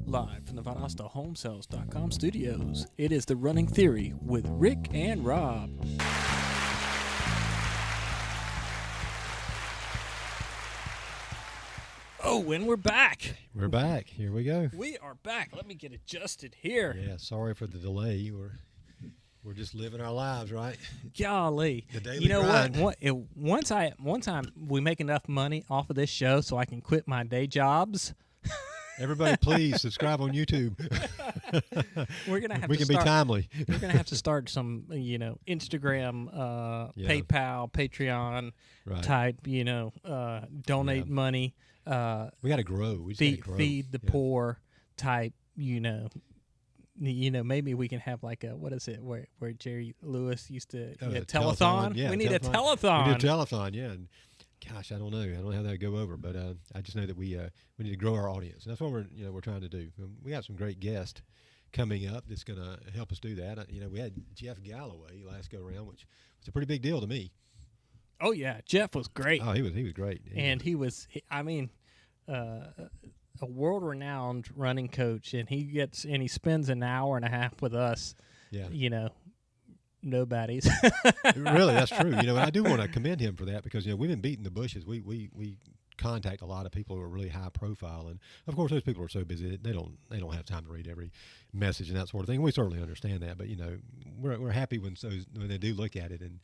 Live from the ValdostaHomeSales.com studios, it is The Running Theory with Rick and Rob. Oh, and we're back. We're back. Here we go. We are back. Let me get adjusted here. Yeah, sorry for the delay. We're just living our lives, right? Golly. The daily you know grind. one time we make enough money off of this show so I can quit my day jobs. Everybody, please subscribe on YouTube. We're gonna have we to can be timely. We're gonna have to start some, Instagram, PayPal, Patreon type, donate money. We got to grow. We just gotta grow. Feed the poor type. Maybe we can have like a where Jerry Lewis used to telethon. Yeah, we need a telethon. We need a telethon. Yeah. And gosh, I don't know. I don't know how that would go over, but I just know that we need to grow our audience, and that's what we're trying to do. We got some great guests coming up that's going to help us do that. We had Jeff Galloway last go around, which was a pretty big deal to me. Oh yeah, Jeff was great. Oh, he was great, and he a world-renowned running coach, and he spends an hour and a half with us. Yeah, nobodies. Really, that's true. And I do want to commend him for that because we've been beating the bushes. We contact a lot of people who are really high profile, and of course those people are so busy they don't have time to read every message and that sort of thing. We certainly understand that, but we're happy when they do look at it and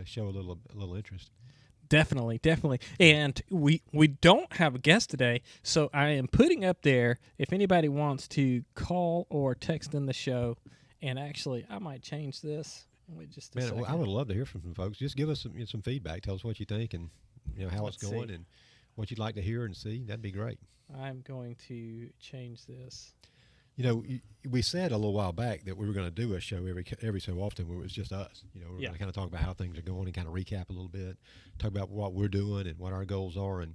show a little interest. Definitely. And we don't have a guest today, so I am putting up there if anybody wants to call or text in the show. And actually, I might change this. Wait just a second. I would love to hear from some folks. Just give us some feedback. Tell us what you think and how it's going and what you'd like to hear and see. That'd be great. I'm going to change this. We said a little while back that we were going to do a show every so often where it was just us. We're going to kind of talk about how things are going and kind of recap a little bit, talk about what we're doing and what our goals are and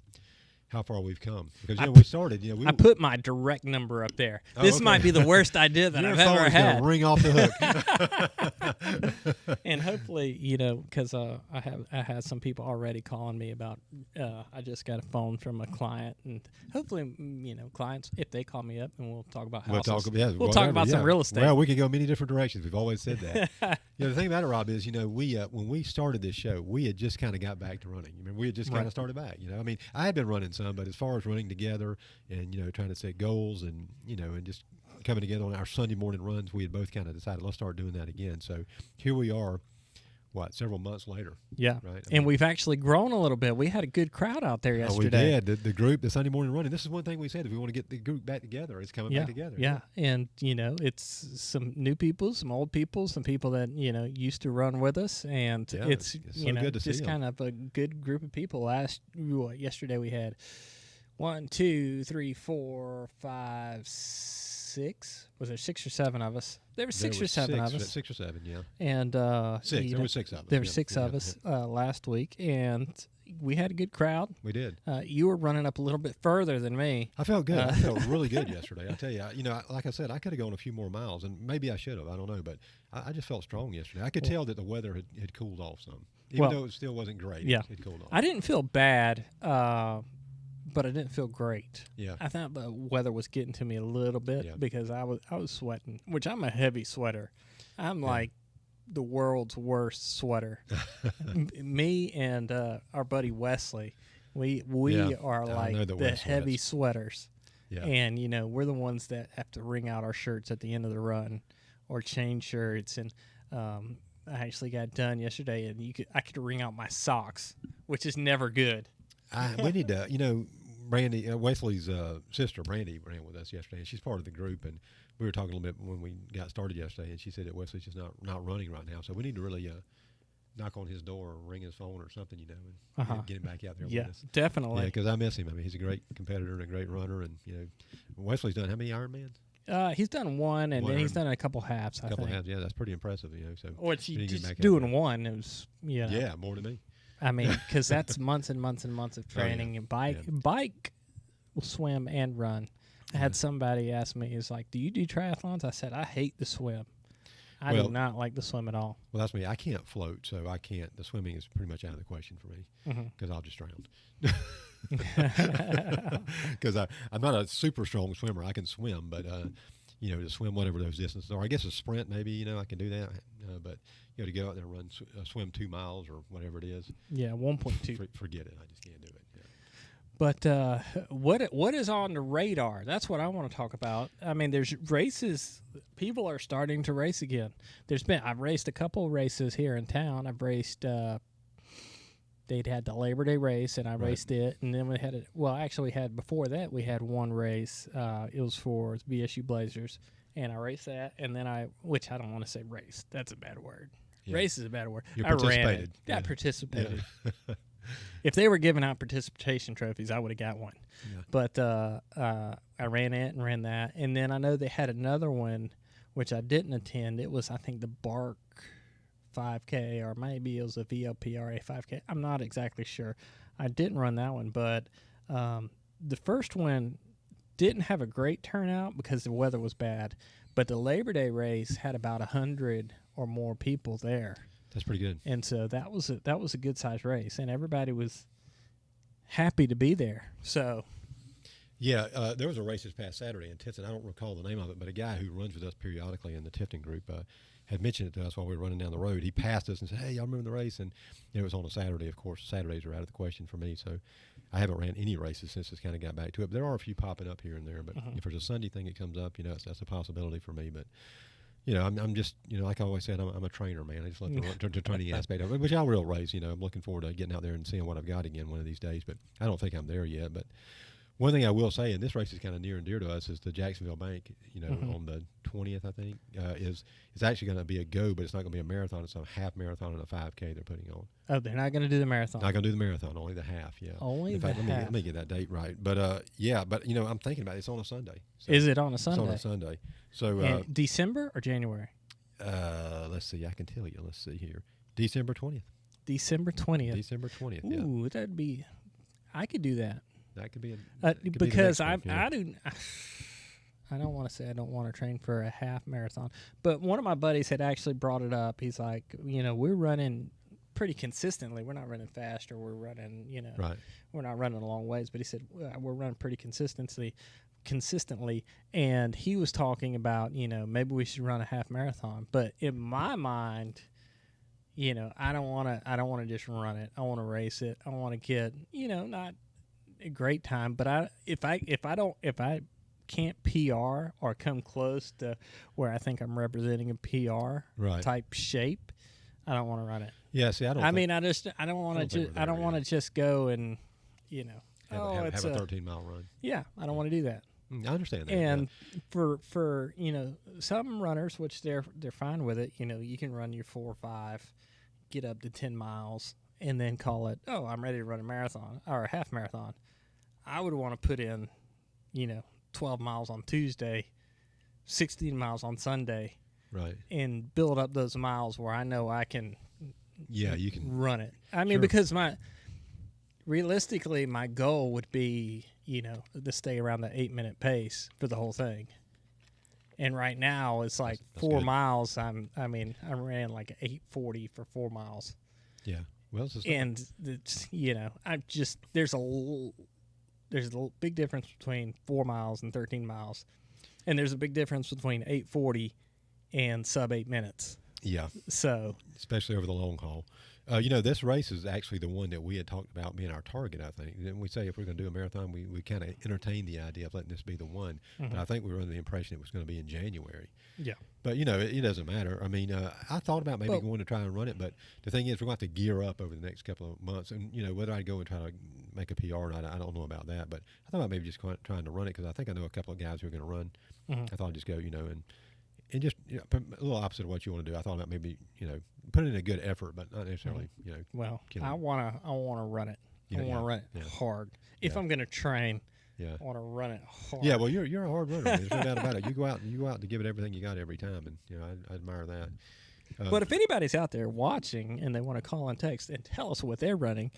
how far we've come. Because we started. I put my direct number up there. This might be the worst idea that I've ever had. Gonna ring off the hook. And hopefully, because I had some people already calling me about. I just got a phone from a client, and hopefully, clients if they call me up and we'll talk about houses. We'll talk about some real estate. Well, we could go many different directions. We've always said that. The thing about it, Rob, is we when we started this show, we had just kind of got back to running. We had just kind of started back. I had been running some, but as far as running together and trying to set goals and and just coming together on our Sunday morning runs, we had both kind of decided let's start doing that again. So here we are, several months later. Yeah, right. We've actually grown a little bit. We had a good crowd out there yesterday. We did. The group, the Sunday morning running. This is one thing we said: if we want to get the group back together, it's coming back together. Yeah, and it's some new people, some old people, some people that used to run with us, and it's so good to see just kind of a good group of people. Yesterday we had 1, 2, 3, 4, 5, 6. Was there 6 or 7 of us? There were 6 or 7 of us. 6 or 7, yeah. And 6. There were 6 of us. There were 6 of us last week, and we had a good crowd. We did. You were running up a little bit further than me. I felt good. I felt really good yesterday. I tell you, like I said, I could have gone a few more miles, and maybe I should have. I don't know, but I just felt strong yesterday. I could tell that the weather had cooled off some, even though it still wasn't great. Yeah, it cooled off. I didn't feel bad. But I didn't feel great. Yeah, I thought the weather was getting to me a little bit because I was sweating, which I'm a heavy sweater. I'm like the world's worst sweater. Me and our buddy Wesley, we are like the heavy sweaters. Yeah. And we're the ones that have to wring out our shirts at the end of the run, or change shirts. And I actually got done yesterday, and I could wring out my socks, which is never good. We need to, Brandy, Wesley's sister, Brandy, ran with us yesterday, and she's part of the group. And we were talking a little bit when we got started yesterday, and she said that Wesley's just not running right now. So we need to really knock on his door or ring his phone or something, and get him back out there with us. Definitely. Yeah, because I miss him. He's a great competitor and a great runner. And, Wesley's done how many Ironmans? He's done one, and then he's done a couple halves, I think. Halves, yeah. That's pretty impressive, So just doing one, it was, Yeah, more than me. I mean, because that's months and months and months of training. And bike, swim, and run. I had somebody ask me, "Is like, do you do triathlons?" I said, "I hate the swim. I do not like the swim at all." Well, that's me. I can't float, so I can't. The swimming is pretty much out of the question for me because I'll just drown. because I'm not a super strong swimmer. I can swim, but to swim whatever those distances are. I guess a sprint maybe I can do that, but to go out there and run swim 2 miles or whatever it is. Yeah, 1.2. Forget it. I just can't do it. Yeah. But what is on the radar? That's what I want to talk about. I mean, there's races. People are starting to race again. I've raced a couple of races here in town. I've raced. They'd had the Labor Day race, and I raced it. And then we had before that, we had one race. It was for VSU Blazers, and I raced that. And then which I don't want to say race. That's a bad word. Yeah. Race is a bad word. You participated. I participated. Yeah. If they were giving out participation trophies, I would have got one. Yeah. But I ran it and ran that. And then I know they had another one, which I didn't attend. It was, I think, the Bark 5K, or maybe it was a VLPRA 5K. I'm not exactly sure. I didn't run that one, but the first one didn't have a great turnout because the weather was bad. But the Labor Day race had about 100 or more people there. That's pretty good. And so that was a good sized race, and everybody was happy to be there. So, yeah, there was a race this past Saturday in Tifton. I don't recall the name of it, but a guy who runs with us periodically in the Tifton group had mentioned it to us while we were running down the road. He passed us and said, "Hey, y'all remember the race?" And it was on a Saturday. Of course, Saturdays are out of the question for me, so I haven't ran any races since it's kind of got back to it. But there are a few popping up here and there. But if there's a Sunday thing that comes up, that's a possibility for me. But I'm just, like I always said, I'm a trainer, man. I just love the training aspect of it, which I'll real race. I'm looking forward to getting out there and seeing what I've got again one of these days, but I don't think I'm there yet. But one thing I will say, and this race is kind of near and dear to us, is the Jacksonville Bank, on the 20th, I think, is actually going to be a go, but it's not going to be a marathon. It's a half marathon and a 5K they're putting on. Oh, they're not going to do the marathon. Not going to do the marathon, only the half, yeah. Only in fact, half. Let me get that date right. But, I'm thinking about it. It's on a Sunday. So is it on a Sunday? It's on a Sunday. So December or January? Let's see. I can tell you. Let's see here. December 20th. December 20th. December 20th. Ooh, that'd be. I could do that. That could be because I don't want to say I don't want to train for a half marathon, but one of my buddies had actually brought it up. He's like, we're running pretty consistently. We're not running fast, or we're running, right. We're not running a long ways. But he said we're running pretty consistently, and he was talking about maybe we should run a half marathon. But in my mind, I don't want to just run it. I want to race it. I want to get not a great time, but if I can't PR or come close to where I think I'm representing a PR type shape, I don't want to run it. Yeah, see, I don't want to just go and have a 13-mile run. Yeah, I don't want to do that. I understand that. And for some runners, which they're fine with it, you can run your 4 or 5, get up to 10 miles, and then call it, oh, I'm ready to run a marathon or a half marathon. I would want to put in, 12 miles on Tuesday, 16 miles on Sunday, right, and build up those miles where I know I can. Yeah, you can run it. I mean, because realistically, my goal would be, to stay around the 8-minute pace for the whole thing. And right now, it's like that's 4 miles. I ran like 8:40 for 4 miles. Yeah. Well, there's a big difference between 4 miles and 13 miles, and there's a big difference between 8:40 and sub 8 minutes. Yeah. So especially over the long haul. This race is actually the one that we had talked about being our target, I think. Didn't we say if we're going to do a marathon, we kind of entertained the idea of letting this be the one. But I think we were under the impression it was going to be in January. Yeah. But, it doesn't matter. I mean, I thought about maybe going to try and run it, but the thing is we're going to have to gear up over the next couple of months. And, whether I go and try to make a PR or not, I don't know about that. But I thought about maybe just trying to run it because I think I know a couple of guys who are going to run. I thought I'd just go, and just a little opposite of what you want to do. I thought about maybe put in a good effort, but not necessarily Well, I want to run it. I want to run it hard. If I'm going to train, I want to run it hard. Yeah, well, you're a hard runner. There's no doubt about it. You go out to give it everything you got every time, and I admire that. But if anybody's out there watching and they want to call and text and tell us what they're running,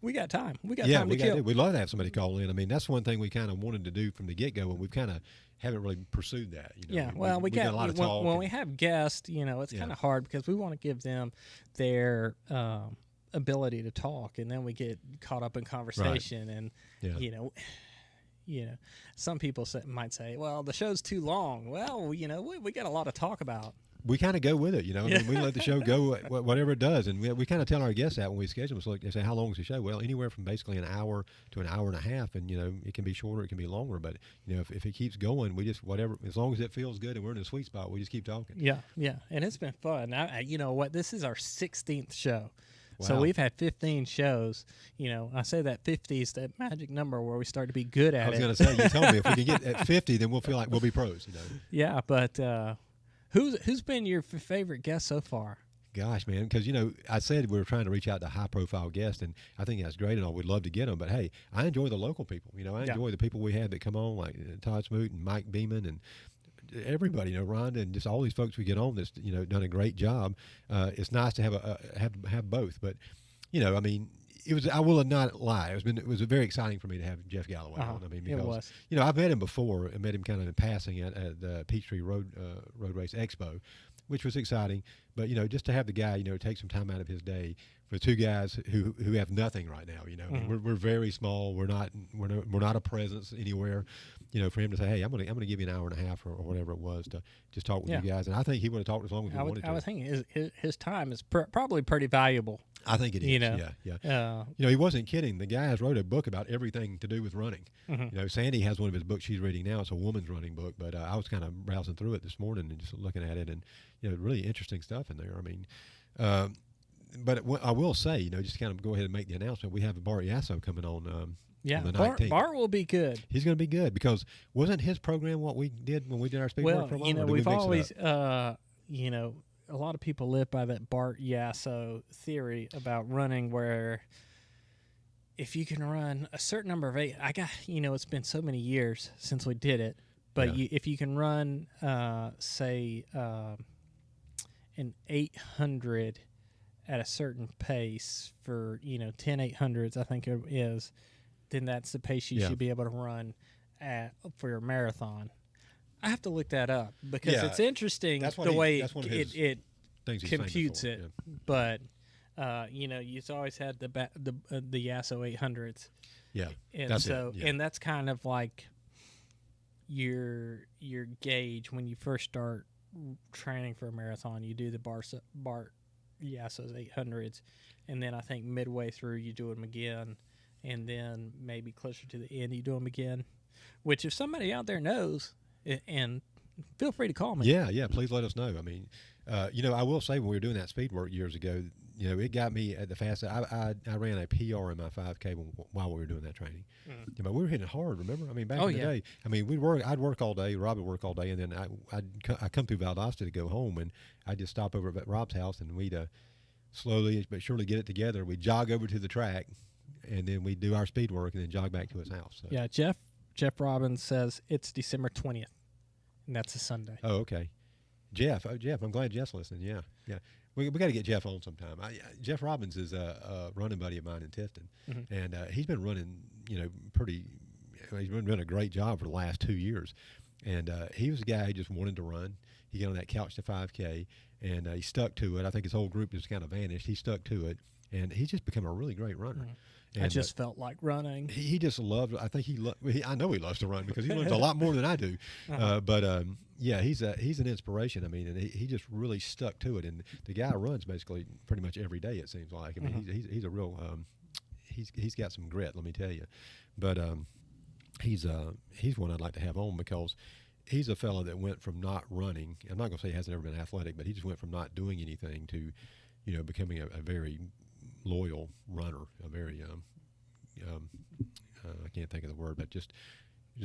we got time. We got time to kill. We'd love to have somebody call in. I mean, that's one thing we kind of wanted to do from the get-go, and we've kind of haven't really pursued that. Yeah, we got a lot of talk. When we have guests, it's kind of hard because we want to give them their ability to talk, and then we get caught up in conversation, and some people might say, well, the show's too long. Well, we got a lot to talk about. We kind of go with it, I mean, we let the show go whatever it does, and we kind of tell our guests that when we schedule them. So they say, how long is the show? Well, anywhere from basically an hour to an hour and a half, and it can be shorter, it can be longer, but if it keeps going, we just whatever, as long as it feels good and we're in a sweet spot, we just keep talking. Yeah, and it's been fun. You know what? This is our 16th show. Wow. So we've had 15 shows. I say that 50 is that magic number where we start to be good at it. I was going to say, you told me if we can get at 50, then we'll feel like we'll be pros. Yeah, but who's been your favorite guest so far? Gosh, man, because, I said we were trying to reach out to high-profile guests, and I think that's great and all. We'd love to get them. But, hey, I enjoy the local people. I enjoy the people we have that come on, like Todd Smoot and Mike Beeman and everybody, Rhonda and just all these folks we get on that's, done a great job. It's nice to have both. But, I mean, it was, I will not lie. It was very exciting for me to have Jeff Galloway on. I mean, because, it was. I've met him before. I met him kind of in passing at the Peachtree Road Race Expo, which was exciting. But, just to have the guy, take some time out of his day for two guys who have nothing right now, I mean, we're very small. We're not a presence anywhere. For him to say, hey, I'm gonna give you an hour and a half or whatever it was to just talk with you guys, and I think he would have talked as long as he wanted to. I was thinking his time is probably pretty valuable. I think it is. Yeah. He wasn't kidding. The guys wrote a book about everything to do with running. Mm-hmm. Sandy has one of his books she's reading now. It's a woman's running book, but I was kind of browsing through it this morning and just looking at it, and really interesting stuff in there. I mean. But I will say, just to kind of go ahead and make the announcement, we have Bart Yasso coming on on the 19th. Bart will be good. He's going to be good because wasn't his program what we did when we did our speed work for a while? We've always, a lot of people live by that Bart Yasso theory about running where if you can run a certain number of it's been so many years since we did it, but if you can run, say, an 800 at a certain pace for 10 800s, I think it is, then that's the pace you should be able to run for your marathon. I have to look that up because it's interesting the way it computes it. Yeah. But you've always had the Yasso 800s. Yeah, and that's kind of like your gauge when you first start training for a marathon. You do the Bart Yasso's 800s, and then I think midway through you do them again, and then maybe closer to the end you do them again, which if somebody out there knows, and feel free to call me. Yeah, please let us know. I mean, I will say when we were doing that speed work years ago, it got me at the fastest. I ran a PR in my 5K while we were doing that training. Mm-hmm. But we were hitting hard, remember? I mean, back in the day. I mean, I'd work all day, Rob would work all day, and then I'd come through Valdosta to go home, and I'd just stop over at Rob's house, and we'd slowly but surely get it together. We'd jog over to the track, and then we'd do our speed work, and then jog back to his house. So. Yeah, Jeff Robbins says it's December 20th, and that's a Sunday. Oh, okay. Jeff, I'm glad Jeff's listening. Yeah. We got to get Jeff on sometime. Jeff Robbins is a running buddy of mine in Tifton, mm-hmm. and he's been running, he's been doing a great job for the last 2 years. And he was a guy who just wanted to run. He got on that couch to 5K, and he stuck to it. I think his whole group just kind of vanished. He stuck to it, and he's just become a really great runner. Mm-hmm. And I just felt like running. He just loved. I think I know he loves to run because he runs a lot more than I do. Uh-huh. He's an inspiration. I mean, and he just really stuck to it. And the guy runs basically pretty much every day. It seems like. I mean, mm-hmm. he's a real. He's got some grit. Let me tell you. But he's one I'd like to have on because he's a fellow that went from not running. I'm not going to say he hasn't ever been athletic, but he just went from not doing anything to, becoming a very loyal runner, a very I can't think of the word, but just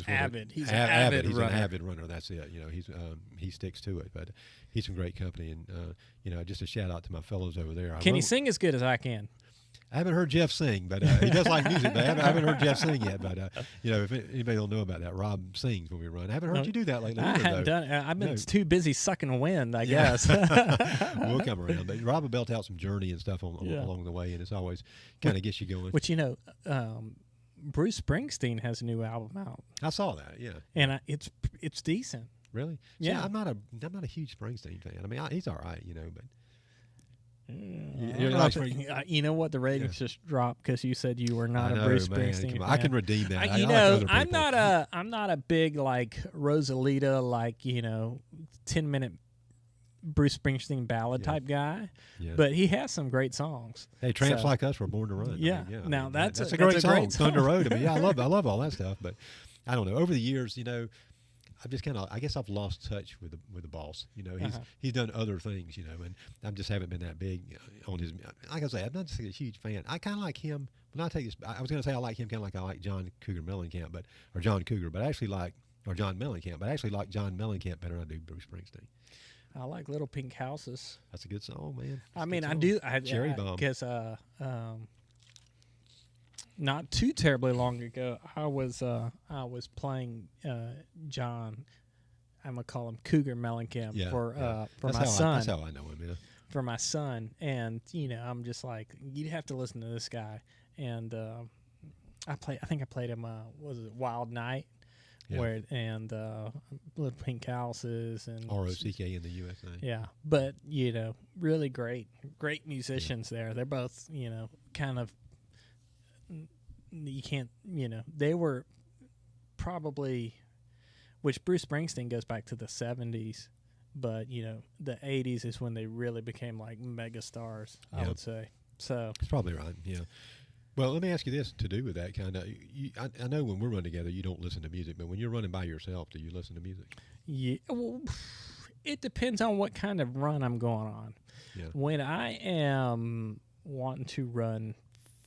avid. He's an avid runner. He's an avid runner. That's it. He sticks to it. But he's some great company, and just a shout out to my fellows over there. Can he sing as good as I can? I haven't heard Jeff sing, but he does like music. But I haven't heard Jeff sing yet. But if anybody don't know about that, Rob sings when we run. I haven't heard you do that lately. I haven't done it. I've been too busy sucking wind, I guess. We'll come around. But Rob will belt out some Journey and stuff along the way, and it's always kind of gets you going. Which Bruce Springsteen has a new album out. I saw that. Yeah, and it's decent. Really? Yeah. See, I'm not a huge Springsteen fan. I mean, he's all right, but. You know what? The ratings just dropped because you said you were not a Bruce Springsteen fan. I can redeem that. I'm not a big like Rosalita, like 10-minute Bruce Springsteen ballad type guy, but he has some great songs. Hey, Tramps Like Us were born to run. Yeah, that's a great song. Great song. Thunder Road. I love all that stuff. But I don't know. Over the years, I've just I guess I've lost touch with the boss. He's done other things, and I just haven't been that big on his. Like I say, I'm not just a huge fan. I kind of like him. When I take this, I was going to say I like him kind of like I like John Cougar Mellencamp, or John Mellencamp, but I actually like John Mellencamp better than I do Bruce Springsteen. I like Little Pink Houses. That's a good song, man. I do. Cherry Bomb. Because not too terribly long ago, I was playing John. I'm gonna call him Cougar Mellencamp for my son. That's how I know him. Yeah. For my son, and I'm just like, you'd have to listen to this guy. And I think I played him. Was it Wild Night? Yeah. Little Pink Houses and ROCK in the USA. Yeah, but really great musicians there. They're both kind of, you can't they were probably, which Bruce Springsteen goes back to the 70s, but the 80s is when they really became like mega stars. I would say so. That's probably right. Yeah. Well, let me ask you this to do with that kind of. I know when we're running together, you don't listen to music, but when you're running by yourself, do you listen to music? Yeah, well, it depends on what kind of run I'm going on. Yeah. When I am wanting to run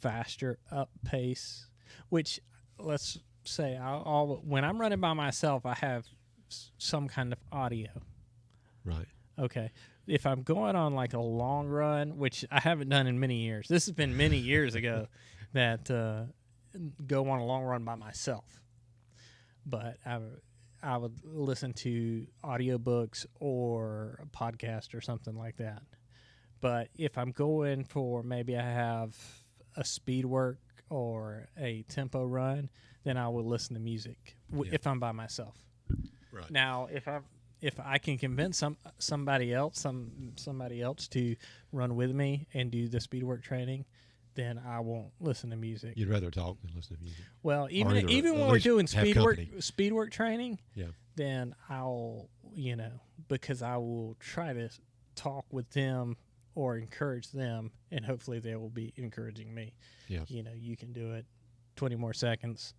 faster, up pace, which let's say when I'm running by myself, I have some kind of audio. Right. Okay. If I'm going on like a long run, which I haven't done in many years, this has been many years ago that go on a long run by myself. But I would listen to audiobooks or a podcast or something like that. But if I'm going for maybe I have a speed work or a tempo run, then I will listen to music if I'm by myself. Right. Now, if I can convince somebody else to run with me and do the speed work training, then I won't listen to music. You'd rather talk than listen to music. Well, even when we're doing speed work training, then I'll because I will try to talk with them or encourage them, and hopefully they will be encouraging me. Yeah. You can do it 20 more seconds,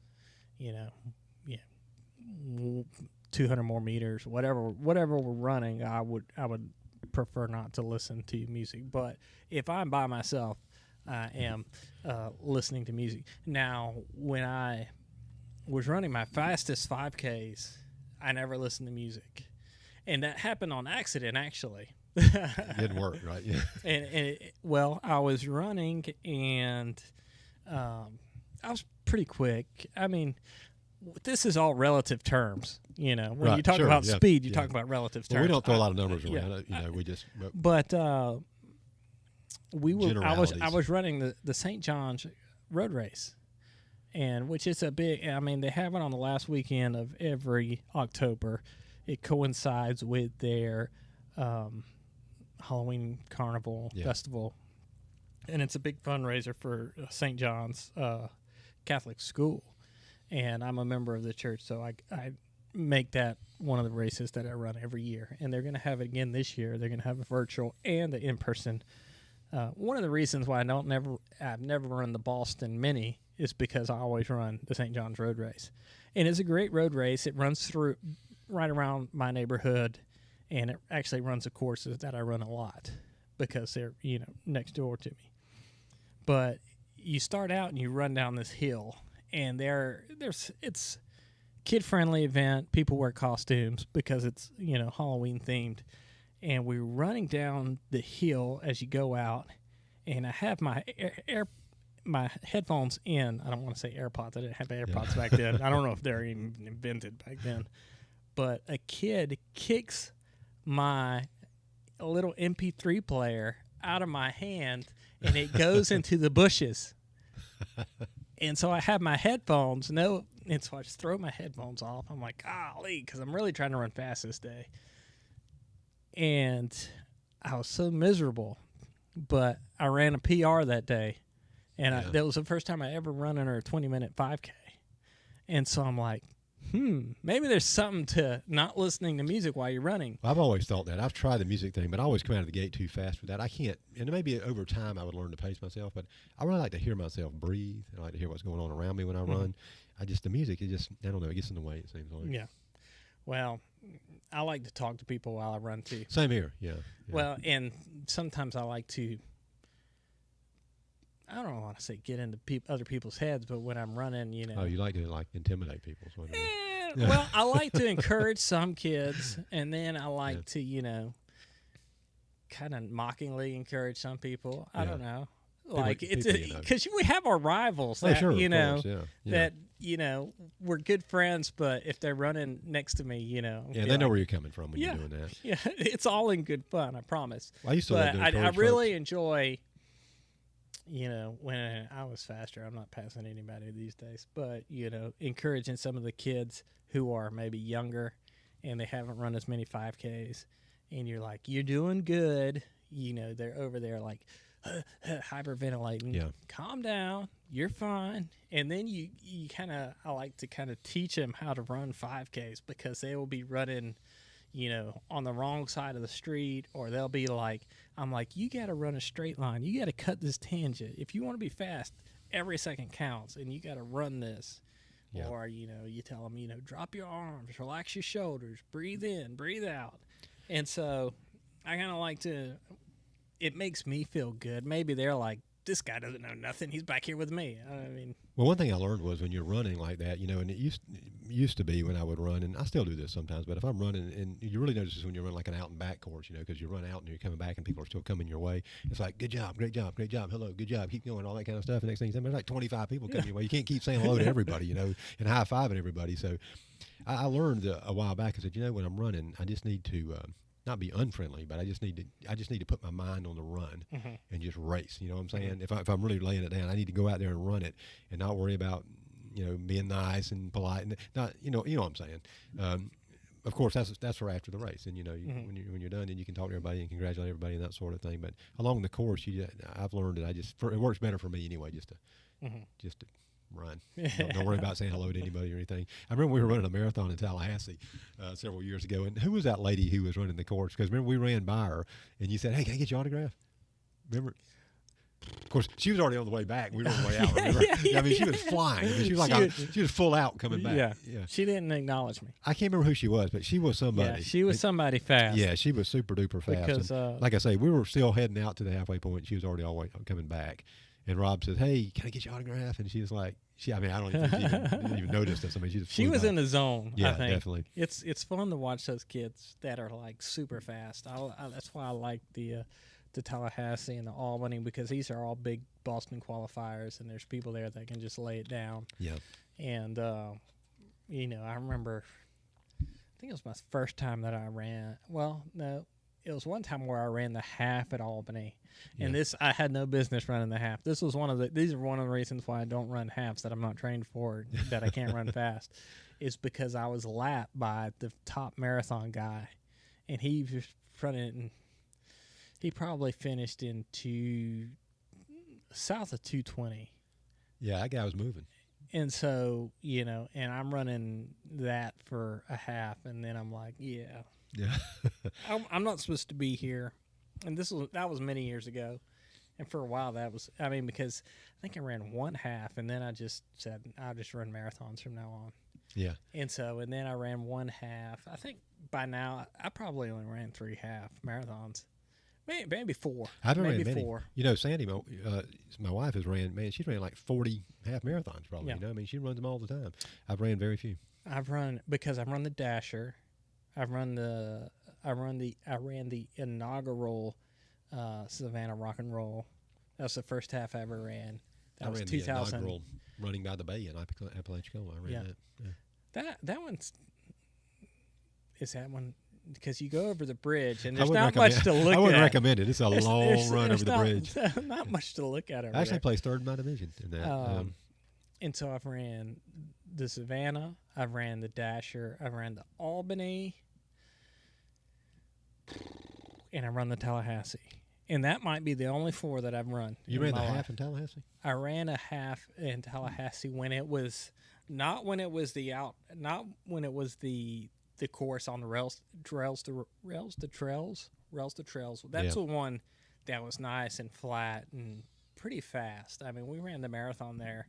200 more meters, whatever we're running, I would prefer not to listen to music. But if I'm by myself, I am listening to music. Now, when I was running my fastest 5Ks, I never listened to music, and that happened on accident, actually. It didn't work, right? Yeah. I was running, and I was pretty quick. I mean, this is all relative terms, when you talk about speed, you talk about relative terms. Well, we don't throw a lot of numbers around, we just. But I was running the St. John's road race, and which is a big. I mean, they have it on the last weekend of every October. It coincides with their Halloween Carnival Festival, and it's a big fundraiser for St. John's Catholic school. And I'm a member of the church, so I make that one of the races that I run every year. And they're going to have it again this year. They're going to have a virtual and the in-person. One of the reasons why I've never run the Boston Mini is because I always run the St. John's Road Race. And it's a great road race. It runs through right around my neighborhood, and it actually runs the courses that I run a lot because they're next door to me. But you start out and you run down this hill. And it's kid-friendly event. People wear costumes because it's Halloween themed, and we're running down the hill as you go out. And I have my my headphones in. I don't want to say AirPods. I didn't have AirPods back then. I don't know if they're even invented back then. But a kid kicks my little MP3 player out of my hand, and it goes into the bushes. And so I have my headphones, and so I just throw my headphones off. I'm like, golly, because I'm really trying to run fast this day. And I was so miserable. but I ran a PR that day, and that was the first time I ever run under a 20-minute 5K. And so I'm like, maybe there's something to not listening to music while you're running. Well, I've always thought that. I've tried the music thing, but I always come out of the gate too fast with that. I can't, and maybe over time I would learn to pace myself, but I really like to hear myself breathe. I like to hear what's going on around me when I run. The music, I don't know, it gets in the way, it seems like. Yeah. Well, I like to talk to people while I run too. Same here, yeah. Well, and sometimes I like to, I don't want to say get into other people's heads, but when I'm running, you know. Oh, you like to intimidate people. Well, I like to encourage some kids, and then I like to, you know, kind of mockingly encourage some people. I don't know. Like, it's because we have our rivals that, you know, that, you know, we're good friends, but if they're running next to me, you know. Yeah, they know where you're coming from when you're doing that. Yeah, it's all in good fun, I promise. Well, I used to love to encourage I really enjoy, you know, when I was faster. I'm not passing anybody these days, but, you know, encouraging some of the kids who are maybe younger and they haven't run as many 5Ks, and you're like, you're doing good. You know, they're over there like hyperventilating. Yeah. Calm down. You're fine. And then you kind of, I like to kind of teach them how to run 5Ks, because they will be running, you know, on the wrong side of the street, or they'll be like, I'm like, you got to run a straight line. You got to cut this tangent. If you want to be fast, every second counts, and you got to run this. Yeah. Or, you know, you tell them, you know, drop your arms, relax your shoulders, breathe in, breathe out. And so I kind of like to, it makes me feel good. Maybe they're like, this guy doesn't know nothing. He's back here with me. I mean, well, one thing I learned was when you're running like that, you know, and it used to be when I would run, and I still do this sometimes, but if I'm running, and you really notice this when you're running like an out and back course, you know, because you run out and you're coming back and people are still coming your way. It's like, good job, great job, great job, hello, good job, keep going, all that kind of stuff. And next thing you say, there's like 25 people coming your way. You can't keep saying hello to everybody, you know, and high-fiving everybody. So I learned a while back, I said, you know, when I'm running, I just need to not be unfriendly, but I just need to put my mind on the run and just race. You know what I'm saying? If I'm really laying it down, I need to go out there and run it and not worry about, you know, being nice and polite and not, you know what I'm saying. Of course, that's for after the race, and you know, when you're done, then you can talk to everybody and congratulate everybody and that sort of thing. But along the course, I've learned that it works better for me anyway, just to run. Don't worry about saying hello to anybody or anything. I remember we were running a marathon in Tallahassee several years ago, and who was that lady who was running the course? Because remember we ran by her, and you said, "Hey, can I get your autograph?" Remember? Of course, she was already on the way back. We were on the way out. Remember? I mean, she was flying. I mean, she was full out coming back. Yeah. She didn't acknowledge me. I can't remember who she was, but she was somebody. Yeah, she was somebody fast. Yeah, she was super duper fast. Because, like I say, we were still heading out to the halfway point. She was already all the way coming back. And Rob says, "Hey, can I get your autograph?" And she was like, I don't even think she even noticed us. I mean, she was in the zone. Yeah, I think. Definitely. It's fun to watch those kids that are like super fast. That's why I like the Tallahassee and the Albany, because these are all big Boston qualifiers, and there's people there that can just lay it down. Yeah. And you know, I remember, I think it was my first time that I ran. Well, no. It was one time where I ran the half at Albany, and I had no business running the half. These are one of the reasons why I don't run halves that I'm not trained for, that I can't run fast, is because I was lapped by the top marathon guy, and he was running it, and he probably finished in south of 220. Yeah, that guy was moving. And so, you know, and I'm running that for a half, and then I'm like, yeah. Yeah. I'm not supposed to be here. And that was many years ago. And for a while because I think I ran one half, and then I just said, I'll just run marathons from now on. Yeah. And then I ran one half. I think by now I probably only ran 3 half marathons. Maybe 4. I've ran many. 4. You know, Sandy, my wife has ran, she's ran like 40 half marathons probably. Yeah. You know, I mean, she runs them all the time. I've ran very few. I run the Dasher. I ran the inaugural Savannah Rock and Roll. That was the first half I ever ran. That was 2000. The inaugural running by the bay in Apalachicola. I ran that. Yeah. That one's is that one, because you go over the bridge and there's not much to look at. I wouldn't recommend it. It's a long run over the bridge. Not much to look at over I actually placed third in my division in that. And so I've ran the Savannah, I've ran the Dasher, I've ran the Albany, and I run the Tallahassee. And that might be the only 4 that I've run. You ran the half in Tallahassee? I ran a half in Tallahassee when it was not when it was the course on the rails to trails. That's the one that was nice and flat and pretty fast. I mean, we ran the marathon there,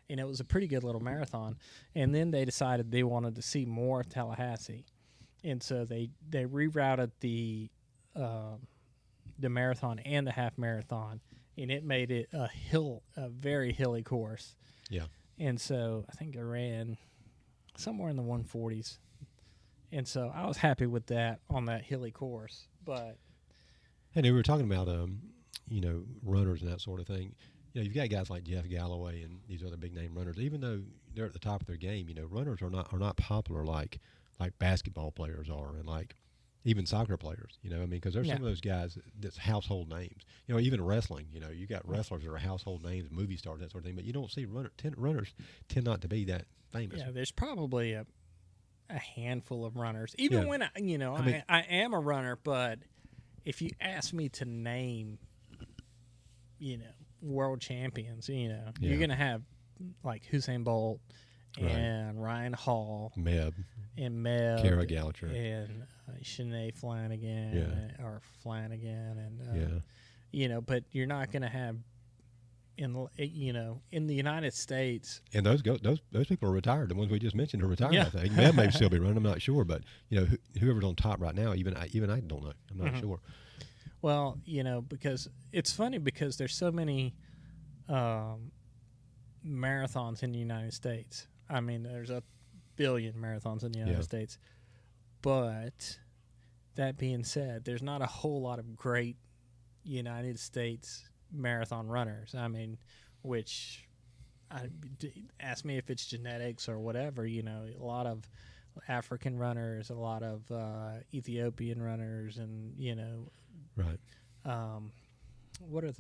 and it was a pretty good little marathon. And then they decided they wanted to see more of Tallahassee, and so they rerouted the marathon and the half marathon, and it made it a very hilly course. Yeah. And so I think I ran somewhere in the 140s. And so I was happy with that on that hilly course. But and we were talking about runners and that sort of thing. You've got guys like Jeff Galloway and these other big name runners. Even though they're at the top of their game, runners are not popular like basketball players are, and like even soccer players. Because there's some of those guys that's household names. Even wrestling. You got wrestlers that are household names, movie stars, that sort of thing. But you don't see runners tend not to be that famous. Yeah, there's probably a handful of runners. Even when I am a runner, but if you ask me to name, world champions, you're gonna have like Usain Bolt and Ryan Hall, Meb, Kara Gallagher, and Shanae Flanagan, and but you're not gonna have in the United States. And those people are retired. The ones we just mentioned are retired. I think Meb may still be running. I'm not sure, but whoever's on top right now, even I don't know. I'm not sure. Well, because it's funny because there's so many marathons in the United States. I mean, there's a billion marathons in the United States. But that being said, there's not a whole lot of great United States marathon runners. I mean, ask me if it's genetics or whatever. A lot of African runners, a lot of Ethiopian runners, and right. What are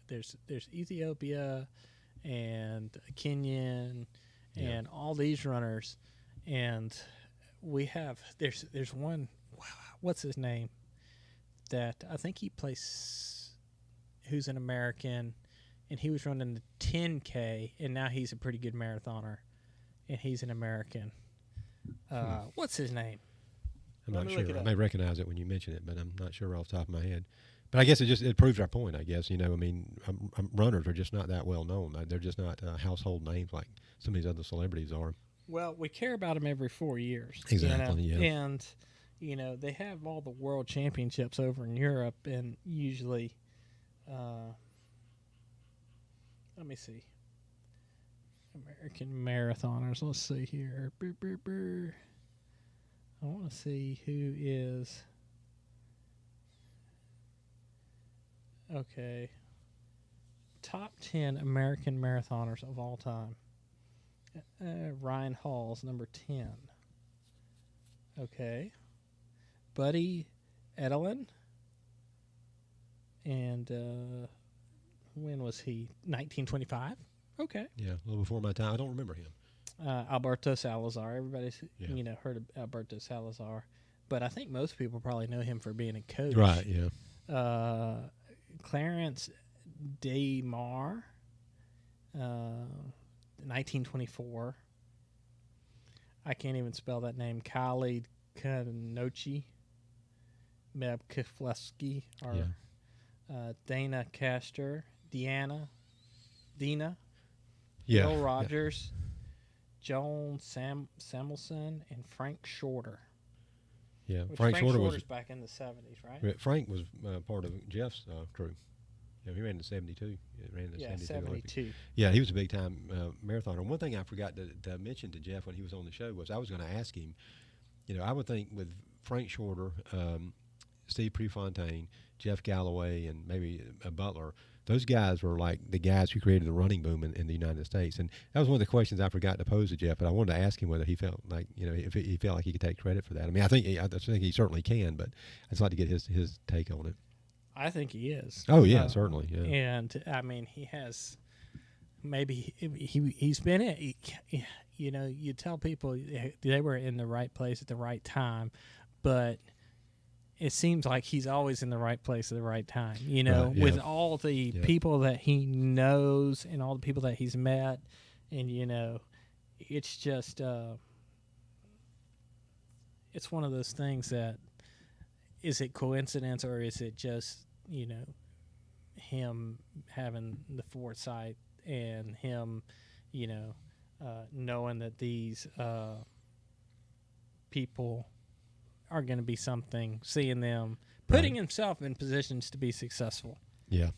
there's Ethiopia and Kenyan and all these runners, and we have there's one. What's his name? That I think he plays. Who's an American, and he was running the 10K, and now he's a pretty good marathoner, and he's an American. What's his name? I'm not sure. I may recognize it when you mention it, but I'm not sure off the top of my head. But I guess it proves our point, I guess. Runners are just not that well known. They're just not household names like some of these other celebrities are. Well, we care about them every 4 years. Exactly, yeah. And, they have all the world championships over in Europe, and usually, let me see. American marathoners. Let's see here. I want to see who is... Okay. Top 10 American marathoners of all time. Ryan Hall's number 10. Okay. Buddy Edelin. And when was he? 1925? Okay. Yeah, a little before my time. I don't remember him. Alberto Salazar. Everybody's heard of Alberto Salazar. But I think most people probably know him for being a coach. Right, yeah. Clarence Demar, 1924. I can't even spell that name. Khalid Kanochi, Meb Keflevsky, or Dana Castor, Dina, Bill Rogers, Joan Samuelson, and Frank Shorter. Yeah, Frank Shorter was back in the 70s, right? Frank was part of Jeff's crew. He ran in 72. Ran in 72. Yeah, he was a big time marathoner. One thing I forgot to mention to Jeff when he was on the show was I was going to ask him. I would think with Frank Shorter, Steve Prefontaine, Jeff Galloway, and maybe a Butler, those guys were like the guys who created the running boom in the United States. And that was one of the questions I forgot to pose to Jeff, but I wanted to ask him whether he felt like, if he felt like he could take credit for that. I mean, I think he certainly can, but I'd just like to get his take on it. I think he is. Oh, yeah, certainly. Yeah. And, I mean, he has maybe he's been in, you tell people they were in the right place at the right time, but it seems like he's always in the right place at the right time, you know, Right, yeah. with all the people that he knows and all the people that he's met. And, you know, it's just, it's one of those things that, is it coincidence or is it just, you know, him having the foresight and him, you know, knowing that these people are going to be something, seeing them, putting himself in positions to be successful. Yeah.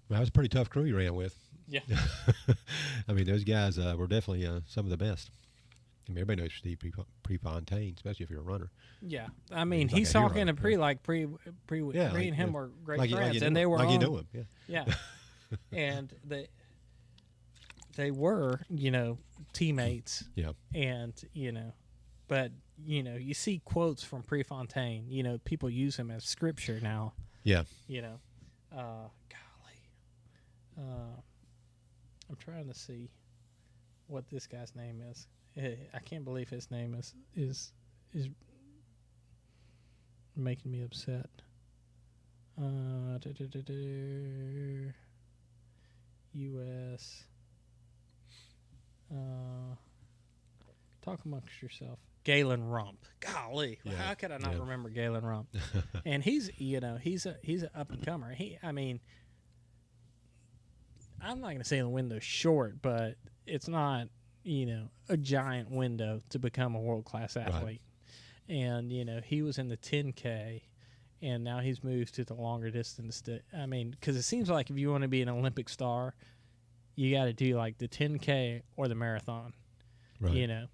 That was a pretty tough crew you ran with. Yeah. I mean, those guys were definitely some of the best. I mean, everybody knows Steve Prefontaine, especially if you're a runner. Yeah. I mean, he's like talking to me and him were great friends. And they were like you know him. Yeah. And they were, you know, teammates. Yeah. And, you know, but, you know, you see quotes from Prefontaine. You know, people use him as scripture now. Yeah. You know, golly. I'm trying to see what this guy's name is. I can't believe his name is making me upset. U.S. Talk amongst yourself. Galen Rump. Golly, how could I not remember Galen Rump? And he's, you know, he's an up and comer. I mean, I'm not going to say the window's short, but it's not, you know, a giant window to become a world-class athlete. Right. And, you know, he was in the 10K, and now he's moved to the longer distance. I mean, because it seems like if you want to be an Olympic star, you got to do like the 10K or the marathon. Right. You know,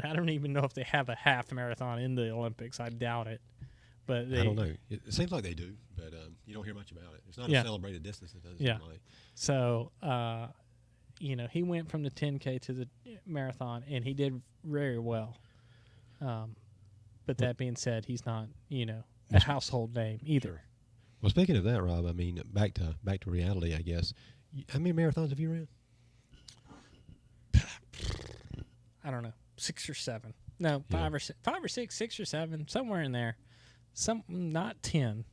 I don't even know if they have a half marathon in the Olympics. I doubt it. But I don't know. It seems like they do, but you don't hear much about it. It's not a celebrated distance. It doesn't seem like. So, you know, he went from the 10K to the marathon, and he did very well. But that being said, he's not, you know, a household name either. Well, speaking of that, Rob, I mean, back to reality, I guess. How many marathons have you ran? I don't know, 6 or 7. No, 5 or 6, 6 or 7, somewhere in there. Not 10.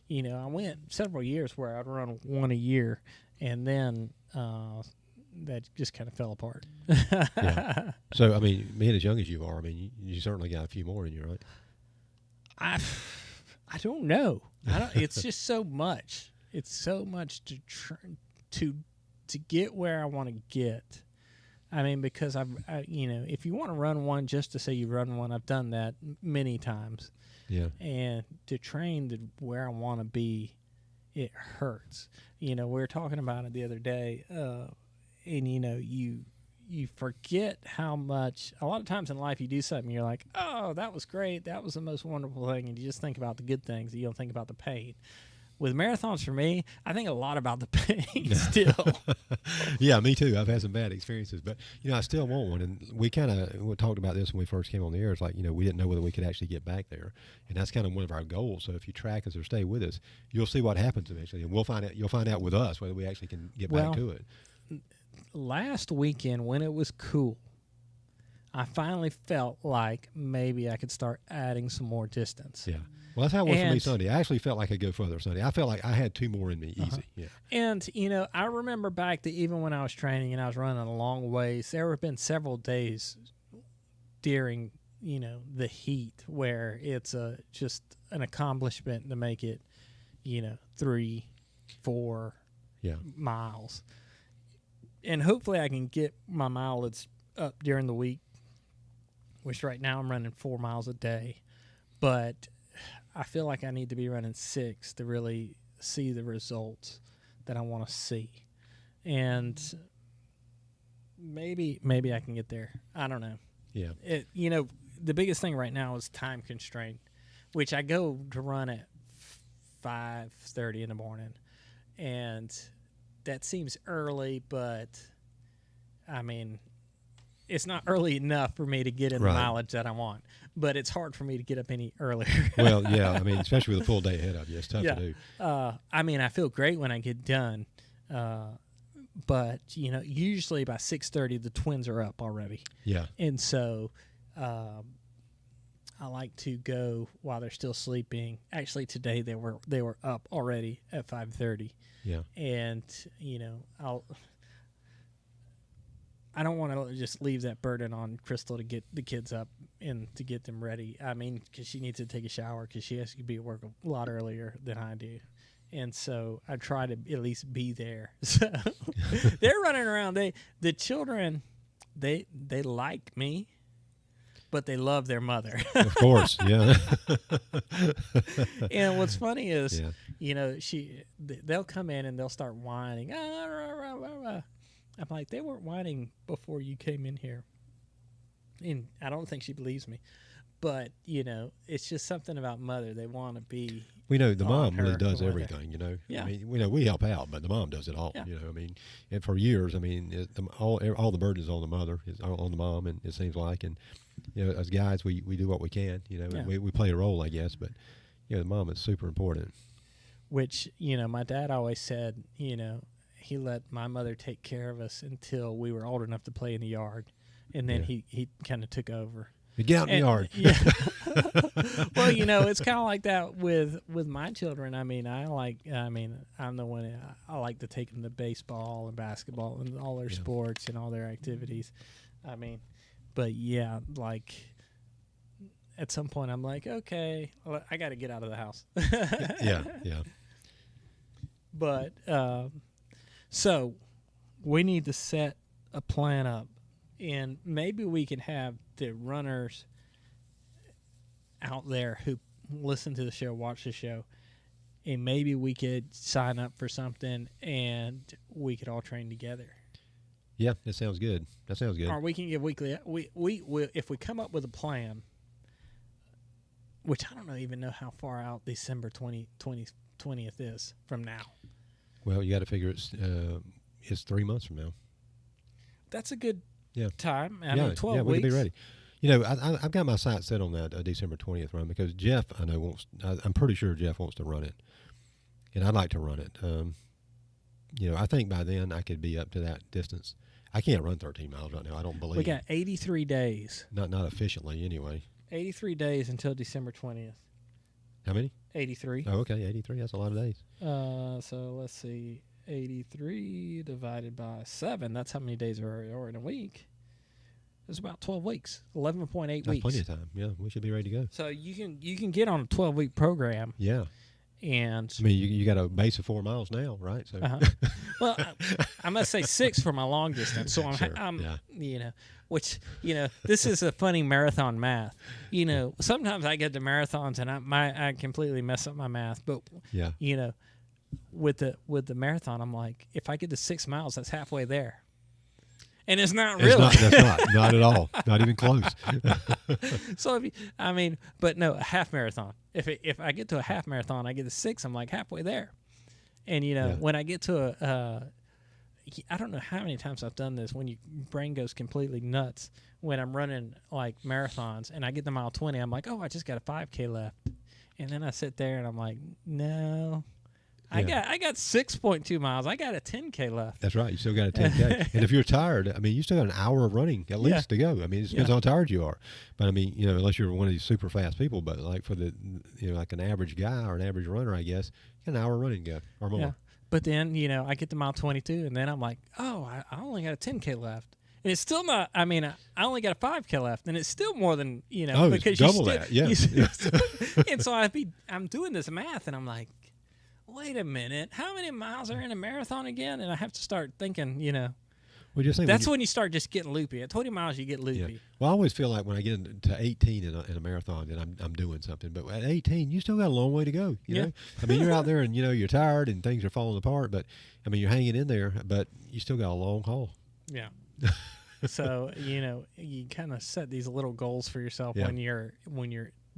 You know, I went several years where I'd run one a year, and then that just kind of fell apart. Yeah. So, I mean, being as young as you are, I mean, you certainly got a few more in you, right? I don't know. It's just so much. It's so much to get where I want to get. I mean, because you know, if you want to run one just to say you run one, I've done that many times. Yeah. And to train to where I want to be, it hurts. You know, we were talking about it the other day, and you know, you forget how much. A lot of times in life, you do something, you're like, "Oh, that was great. That was the most wonderful thing," and you just think about the good things. You don't think about the pain. With marathons, for me, I think a lot about the pain still. Yeah, me too. I've had some bad experiences, but, you know, I still want one. And we kind of talked about this when we first came on the air. It's like, you know, we didn't know whether we could actually get back there. And that's kind of one of our goals. So if you track us or stay with us, you'll see what happens eventually. And we'll find out. You'll find out with us whether we actually can get back to it. Last weekend when it was cool, I finally felt like maybe I could start adding some more distance. Yeah. Well, that's how it was for me Sunday. I actually felt like I could go further Sunday. I felt like I had 2 more in me, easy. Yeah. And, you know, I remember back to even when I was training and I was running a long ways, there have been several days during, you know, the heat where it's just an accomplishment to make it, you know, 3-4 miles. And hopefully I can get my mileage up during the week, which right now I'm running 4 miles a day. But I feel like I need to be running 6 to really see the results that I want to see. And maybe I can get there. I don't know. Yeah. You know, the biggest thing right now is time constraint, which I go to run at 5:30 in the morning. And that seems early, but I mean, it's not early enough for me to get in the mileage that I want, but it's hard for me to get up any earlier. Well, yeah, I mean, especially with a full day ahead of you, it's tough to do. I mean, I feel great when I get done, but, you know, usually by 6:30, the twins are up already. Yeah. And so I like to go while they're still sleeping. Actually, today they were up already at 5:30. Yeah. And I don't want to just leave that burden on Crystal to get the kids up and to get them ready. I mean, because she needs to take a shower because she has to be at work a lot earlier than I do. And so I try to at least be there. So they're running around. The children, they like me, but they love their mother. Of course, yeah. And what's funny is, they'll come in and they'll start whining. I'm like, they weren't whining before you came in here. And I don't think she believes me. But, it's just something about mother. They want to be. We know the mom really does everything, Yeah. I mean, we help out, but the mom does it all, Yeah. I mean, and for years, I mean, all the burden is on the mother, is on the mom, and it seems like, and, as guys, we do what we can, Yeah. we play a role, I guess, but, the mom is super important. Which, my dad always said, he let my mother take care of us until we were old enough to play in the yard. And then he kind of took over. Get out in the yard. Yeah. Well, it's kind of like that with my children. I mean, I'm the one, I like to take them to baseball and basketball and all their sports and all their activities. I mean, but yeah, like at some point I'm like, okay, I got to get out of the house. Yeah. But, so we need to set a plan up, and maybe we can have the runners out there who listen to the show, watch the show, and maybe we could sign up for something and we could all train together. Yeah, that sounds good. Or we can give weekly. We if we come up with a plan, which I don't even know how far out December 20th is from now. Well, you got to figure it's 3 months from now. That's a good time. I mean, 12 we weeks. can be ready. I've got my sights set on that December 20th run because Jeff, I know I'm pretty sure Jeff wants to run it, and I'd like to run it. I think by then I could be up to that distance. I can't run 13 miles right now. I don't believe. We got 83 days. Not efficiently anyway. 83 days until December 20th. How many? 83. Oh, okay, 83. That's a lot of days. So let's see. 83 divided by 7. That's how many days are in a week. It's about 12 weeks. 11.8 weeks. That's plenty of time. Yeah, we should be ready to go. So you can get on a 12-week program. Yeah. And I mean, you got a base of 4 miles now, right? So. Well, I must say 6 for my long distance. So which this is a funny marathon math. Sometimes I get to marathons and I completely mess up my math. But with the marathon, I'm like, if I get to 6 miles, that's halfway there. And it's not really. That's not at all. Not even close. So but no, a half marathon. If I get to a half marathon, I get to 6. I'm like halfway there. And when I get to I don't know how many times I've done this. When your brain goes completely nuts when I'm running like marathons, and I get to mile 20, I'm like, oh, I just got a 5K left, and then I sit there and I'm like, no. Yeah. I got 6.2 miles. I got a 10K left. That's right. You still got a 10K. And if you're tired, I mean, you still got an hour of running at least to go. I mean, it depends how tired you are. But I mean, unless you're one of these super fast people, but like for the, like an average guy or an average runner, I guess, you got an hour running to go or more. Yeah. But then, I get to mile 22, and then I'm like, oh, I only got a 10K left. And it's still not, I only got a 5K left, and it's still more than, because it's double that. Yeah. And so I'm doing this math, and I'm like, wait a minute, how many miles are in a marathon again? And I have to start thinking, Well, just think that's when you start just getting loopy. At 20 miles, you get loopy. Yeah. Well, I always feel like when I get into 18 in a marathon, that I'm doing something. But at 18, you still got a long way to go. You know, I mean, you're out there and you're tired and things are falling apart. But I mean, you're hanging in there, but you still got a long haul. Yeah. So you kind of set these little goals for yourself when you're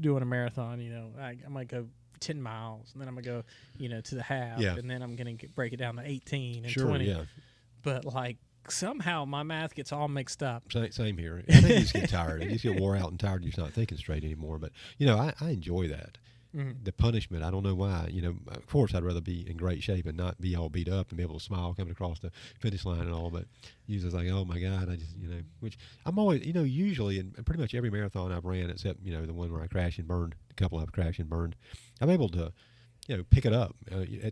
doing a marathon. I might go 10 miles, and then I'm gonna go, to the half, and then I'm gonna break it down to 18 and 20. Yeah. But like somehow my math gets all mixed up. Same here. I think you just get tired. You just get wore out and tired. You're not thinking straight anymore. But I enjoy that. the punishment. I don't know why. Of course, I'd rather be in great shape and not be all beat up and be able to smile coming across the finish line and all. But usually it's like, oh my God, I just, which I'm always, usually in pretty much every marathon I've ran, except, the one where I crashed and burned, a couple I've crashed and burned, I'm able to, pick it up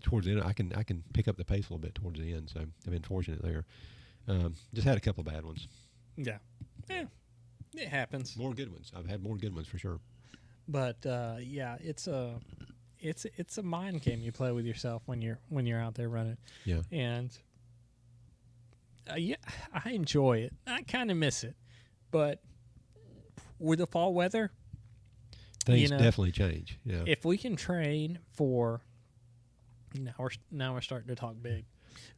towards the end. I can pick up the pace a little bit towards the end. So I've been fortunate there. Just had a couple of bad ones. Yeah. It happens. More good ones. I've had more good ones for sure. But it's a mind game you play with yourself when you're out there running. Yeah. And I enjoy it. I kind of miss it, but with the fall weather, things definitely change. Yeah. If we can train for now we're starting to talk big.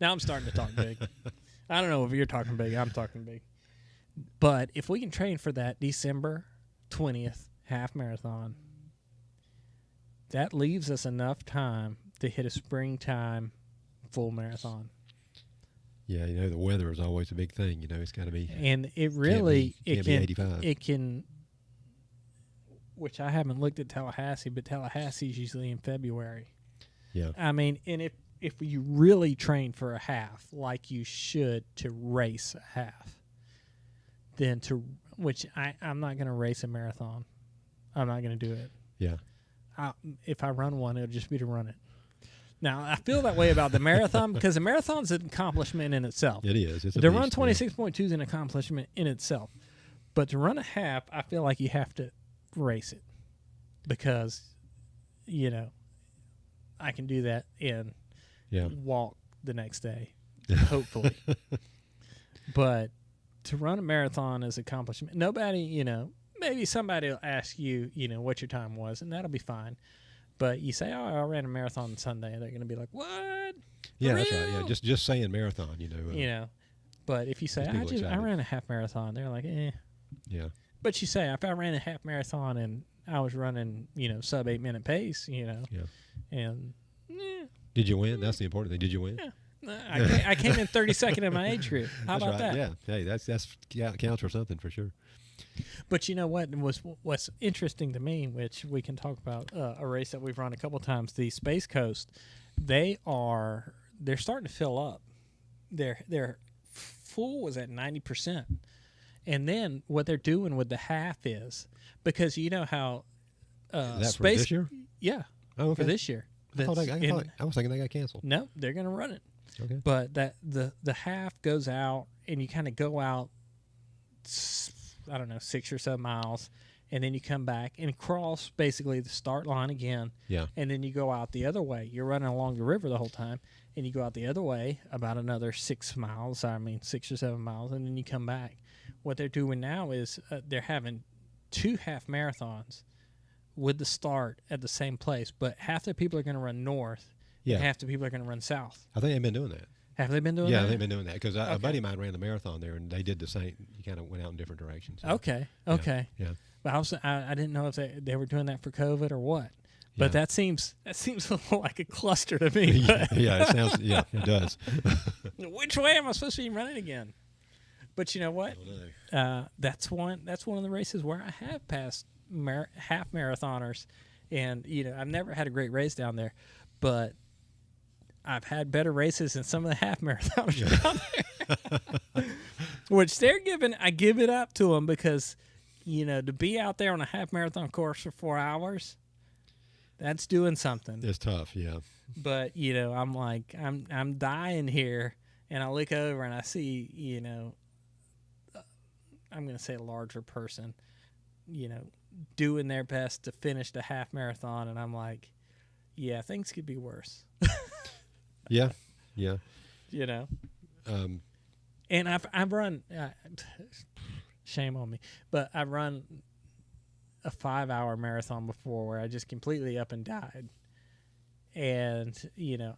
Now I'm starting to talk big. I don't know if you're talking big. I'm talking big. But if we can train for that December 20th half marathon, that leaves us enough time to hit a springtime full marathon. Yeah, the weather is always a big thing. It's got to be. And it really can't be 85. It can. Which I haven't looked at Tallahassee, but Tallahassee's usually in February. Yeah. I mean, and if you really train for a half like you should to race a half, then which I'm not going to race a marathon. I'm not going to do it. Yeah. If I run one, it'll just be to run it. Now, I feel that way about the marathon because the marathon's an accomplishment in itself. It is. It's to run 26.2 is an accomplishment in itself. But to run a half, I feel like you have to race it because, I can do that and walk the next day, hopefully. But to run a marathon is an accomplishment. Nobody, maybe somebody will ask you, what your time was, and that'll be fine. But you say, oh, I ran a marathon on Sunday. They're going to be like, what? Yeah, that's right. Yeah, just saying marathon, But if you say, I ran a half marathon, they're like, eh. Yeah. But you say, if I ran a half marathon and I was running, sub 8 minute pace, Yeah. And did you win? That's the important thing. Did you win? Yeah. I came in 32nd in my age group. How about that? Yeah. Hey, that's counts for something for sure. But you know what what's interesting to me, which we can talk about a race that we've run a couple times, the Space Coast. They're starting to fill up. Their full was at 90%. And then what they're doing with the half is because you know how is that Space for this year? Yeah. Oh, okay. For this year. I was thinking they got canceled. No, they're going to run it. Okay. But the half goes out and you kind of go out 6 or 7 miles, and then you come back and cross basically the start line again. Yeah. And then you go out the other way. You're running along the river the whole time, and you go out the other way about another 6 or 7 miles, and then you come back. What they're doing now is they're having 2 half marathons with the start at the same place, but half the people are going to run north, and half the people are going to run south. I think they've been doing that. Have they been doing that? Yeah, they've been doing that because a buddy of mine ran the marathon there, and they did the same. You kind of went out in different directions. So. Okay. Yeah. But I didn't know if they were doing that for COVID or what. But that seems a little like a cluster to me. Yeah, it sounds. Yeah, it does. Which way am I supposed to be running again? But you know what? I don't know. That's one of the races where I have passed half marathoners, and I've never had a great race down there, but I've had better races than some of the half marathoners down there. Which I give it up to them because, to be out there on a half marathon course for 4 hours, that's doing something. It's tough, yeah. But, I'm like, I'm dying here, and I look over and I see, I'm going to say a larger person, doing their best to finish the half marathon, and I'm like, yeah, things could be worse. Yeah. And I've run. Shame on me, but I've run a 5-hour marathon before where I just completely up and died, and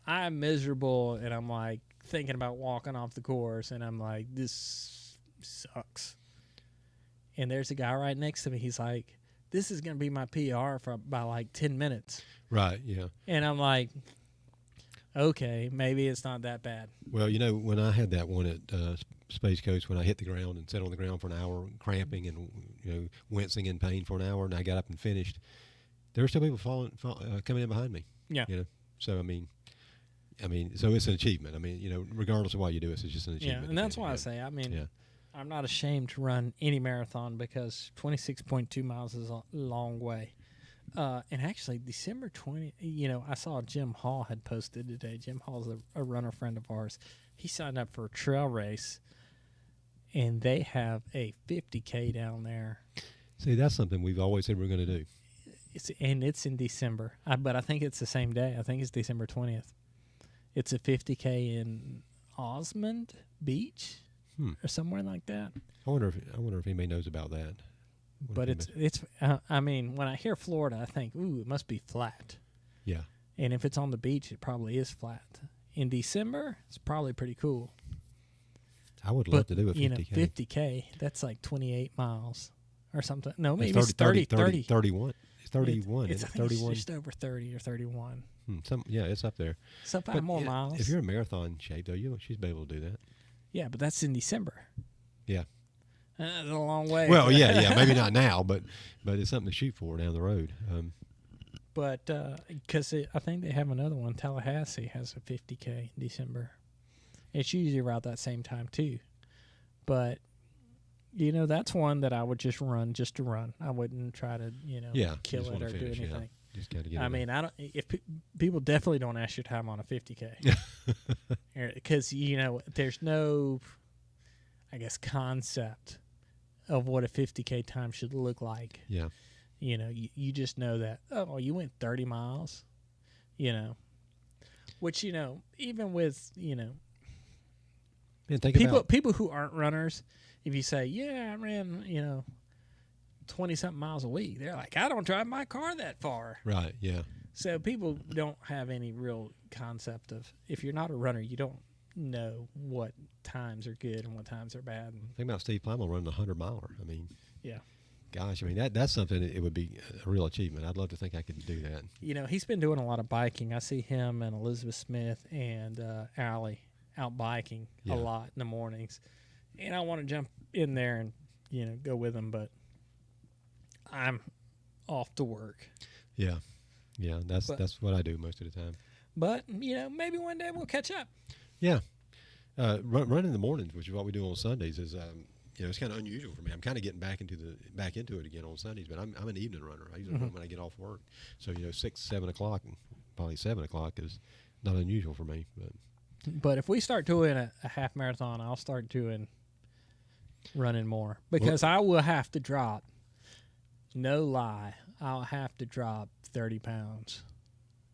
I'm miserable, and I'm like thinking about walking off the course, and I'm like, this sucks. And there's a guy right next to me. He's like, this is gonna be my PR by like 10 minutes. Right. Yeah. And I'm like, okay, maybe it's not that bad. Well, when I had that one at Space Coast, when I hit the ground and sat on the ground for an hour, cramping and wincing in pain for an hour, and I got up and finished, there are still people coming in behind me. Yeah. You know, so I mean, so it's an achievement. I mean, you know, regardless of what you do, it's just an achievement. Yeah, and that's why I say, I mean, I'm not ashamed to run any marathon because 26.2 miles is a long way. And actually, December 20, you know, I saw Jim Hall had posted today. Jim Hall's a runner friend of ours. He signed up for a trail race, and they have a 50K down there. See, that's something we've always said we're going to do. It's in December, but I think it's the same day. I think it's December 20th. It's a 50K in Osmond Beach or somewhere like that. I wonder if anybody knows about that. But it's I mean, when I hear Florida, I think, ooh, it must be flat. Yeah. And if it's on the beach, it probably is flat. In December, it's probably pretty cool. I would love to do a 50K. You know, 50K, that's like 28 miles or something. No, maybe it's it's 30. 31. It's 31. It's 31. It's just over 30 or 31. It's up there. So 5 more miles. If you're in marathon shape, though, she'd be able to do that. Yeah, but that's in December. Yeah. That's a long way. Well, yeah, maybe not now, but it's something to shoot for down the road. But because I think they have another one. Tallahassee has a 50K in December. It's usually around that same time too. But you know, that's one that I would just run just to run. I wouldn't try to kill it or do anything. Yeah. Just gotta get. I mean, I don't. If people definitely don't ask your time on a 50K, because you know there's no, I guess, concept of what a 50K time should look like. Yeah. You know, you just know that, oh, you went 30 miles, you know, which, you know, even with, you know, people who aren't runners, if you say, yeah, I ran, you know, 20-something miles a week, they're like, I don't drive my car that far. Right, yeah. So people don't have any real concept of, if you're not a runner, you don't know what times are good and what times are bad. Think about Steve Plymouth running a 100-miler. I mean, yeah. Gosh, I mean, that's something it would be a real achievement. I'd love to think I could do that. You know, he's been doing a lot of biking. I see him and Elizabeth Smith and Allie out biking a lot in the mornings. And I want to jump in there and, you know, go with them, but I'm off to work. Yeah. Yeah, that's what I do most of the time. But, you know, maybe one day we'll catch up. Yeah. Running in the mornings, which is what we do on Sundays, is you know, it's kind of unusual for me. I'm kind of getting back into it again on Sundays, but I'm an evening runner. I usually run when I get off work. So, you know, 6, 7 o'clock, and probably 7 o'clock is not unusual for me. But if we start doing a half marathon, I'll start doing running more because I will have to drop. No lie, I'll have to drop 30 pounds.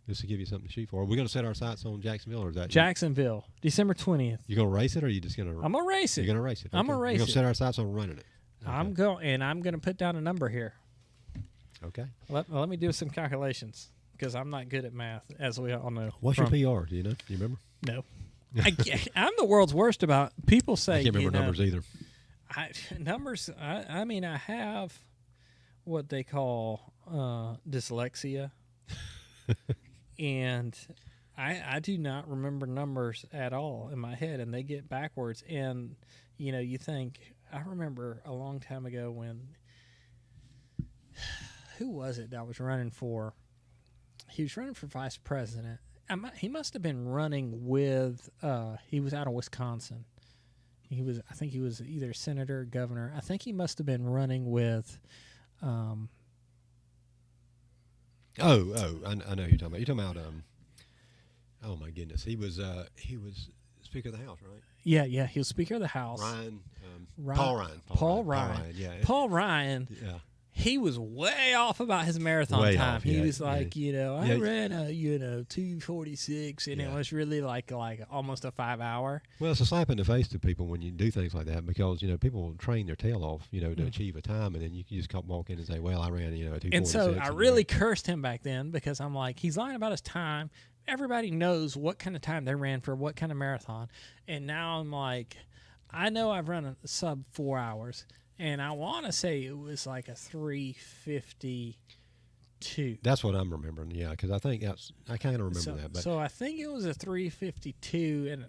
Just to give you something to shoot for. Are we going to set our sights on Jacksonville, or is that Jacksonville, December 20th? You going to race it, or are you just going to? I'm going to race it. You're going to race it. Okay. I'm going to race it. We're going to set our sights on running it. Okay. I'm going to put down a number here. Okay. Let me do some calculations because I'm not good at math, as we all know. What's your PR? Do you know? Do you remember? No. I'm the world's worst about people say. I can't remember numbers either. I mean, I have what they call dyslexia. And I do not remember numbers at all in my head, and they get backwards. And, you know, you think, I remember a long time ago when, who was it that I was running for? He was running for vice president. He must have been running with, he was out of Wisconsin. I think he was either senator or governor. I think he must have been running with, I know who you're talking about. You're talking about, oh my goodness, he was Speaker of the House, right? Yeah, he was Speaker of the House. Paul Ryan. Paul Ryan. Yeah. Paul Ryan. Yeah. He was way off about his marathon time. He was like, you know, I ran a 2:46, and it was really like almost a 5 hour. Well, it's a slap in the face to people when you do things like that because, you know, people train their tail off, you know, to achieve a time, and then you can just walk in and say, well, I ran, you know, a 2:46. And so I really cursed him back then because I'm like, he's lying about his time. Everybody knows what kind of time they ran for what kind of marathon. And now I'm like, I know I've run a sub 4 hours. And I want to say it was like a 3:52. That's what I'm remembering, yeah, because I think I kind of remember that. But so I think it was a 3:52,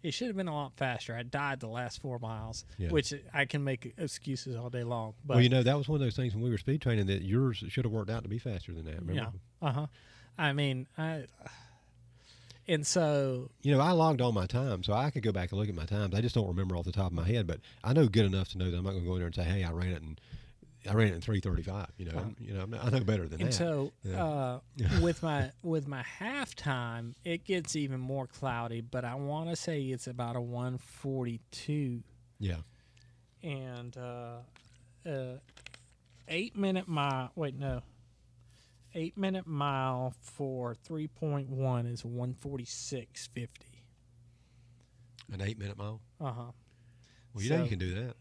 It should have been a lot faster. I died the last 4 miles, Yeah. which I can make excuses all day long. But Well, you know, that was one of those things when we were speed training that yours should have worked out to be faster than that. Remember? Yeah. I mean, and so you know, I logged all my time, so I could go back and look at my times. I just don't remember off the top of my head, but I know good enough to know that I'm not going to go in there and say, "Hey, I ran it in 3:35." You know, I know better than and that. so with my halftime, it gets even more cloudy. But I want to say it's about a 1:42. Yeah. And 8-minute mile. Wait, no. 8-minute mile for 3.1 is 1:46.50. An 8-minute mile. Well, you know you can do that.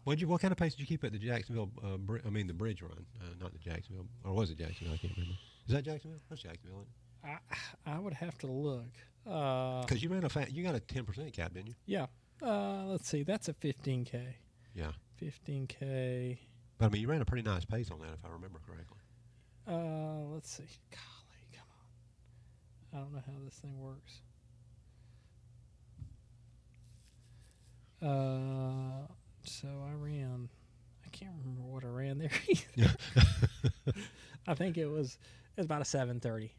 What kind of pace did you keep at the Jacksonville? The bridge run, not the Jacksonville, or was it Jacksonville? I can't remember. Is that Jacksonville? That's Jacksonville. Isn't it? I would have to look. Because you ran you got a 10% cap, didn't you? Yeah. Let's see. That's a 15K. Yeah. 15K. But I mean, you ran a pretty nice pace on that, if I remember correctly. Let's see. Golly, come on. I don't know how this thing works. So I ran. I can't remember what I ran there either. I think it was about a 7:30.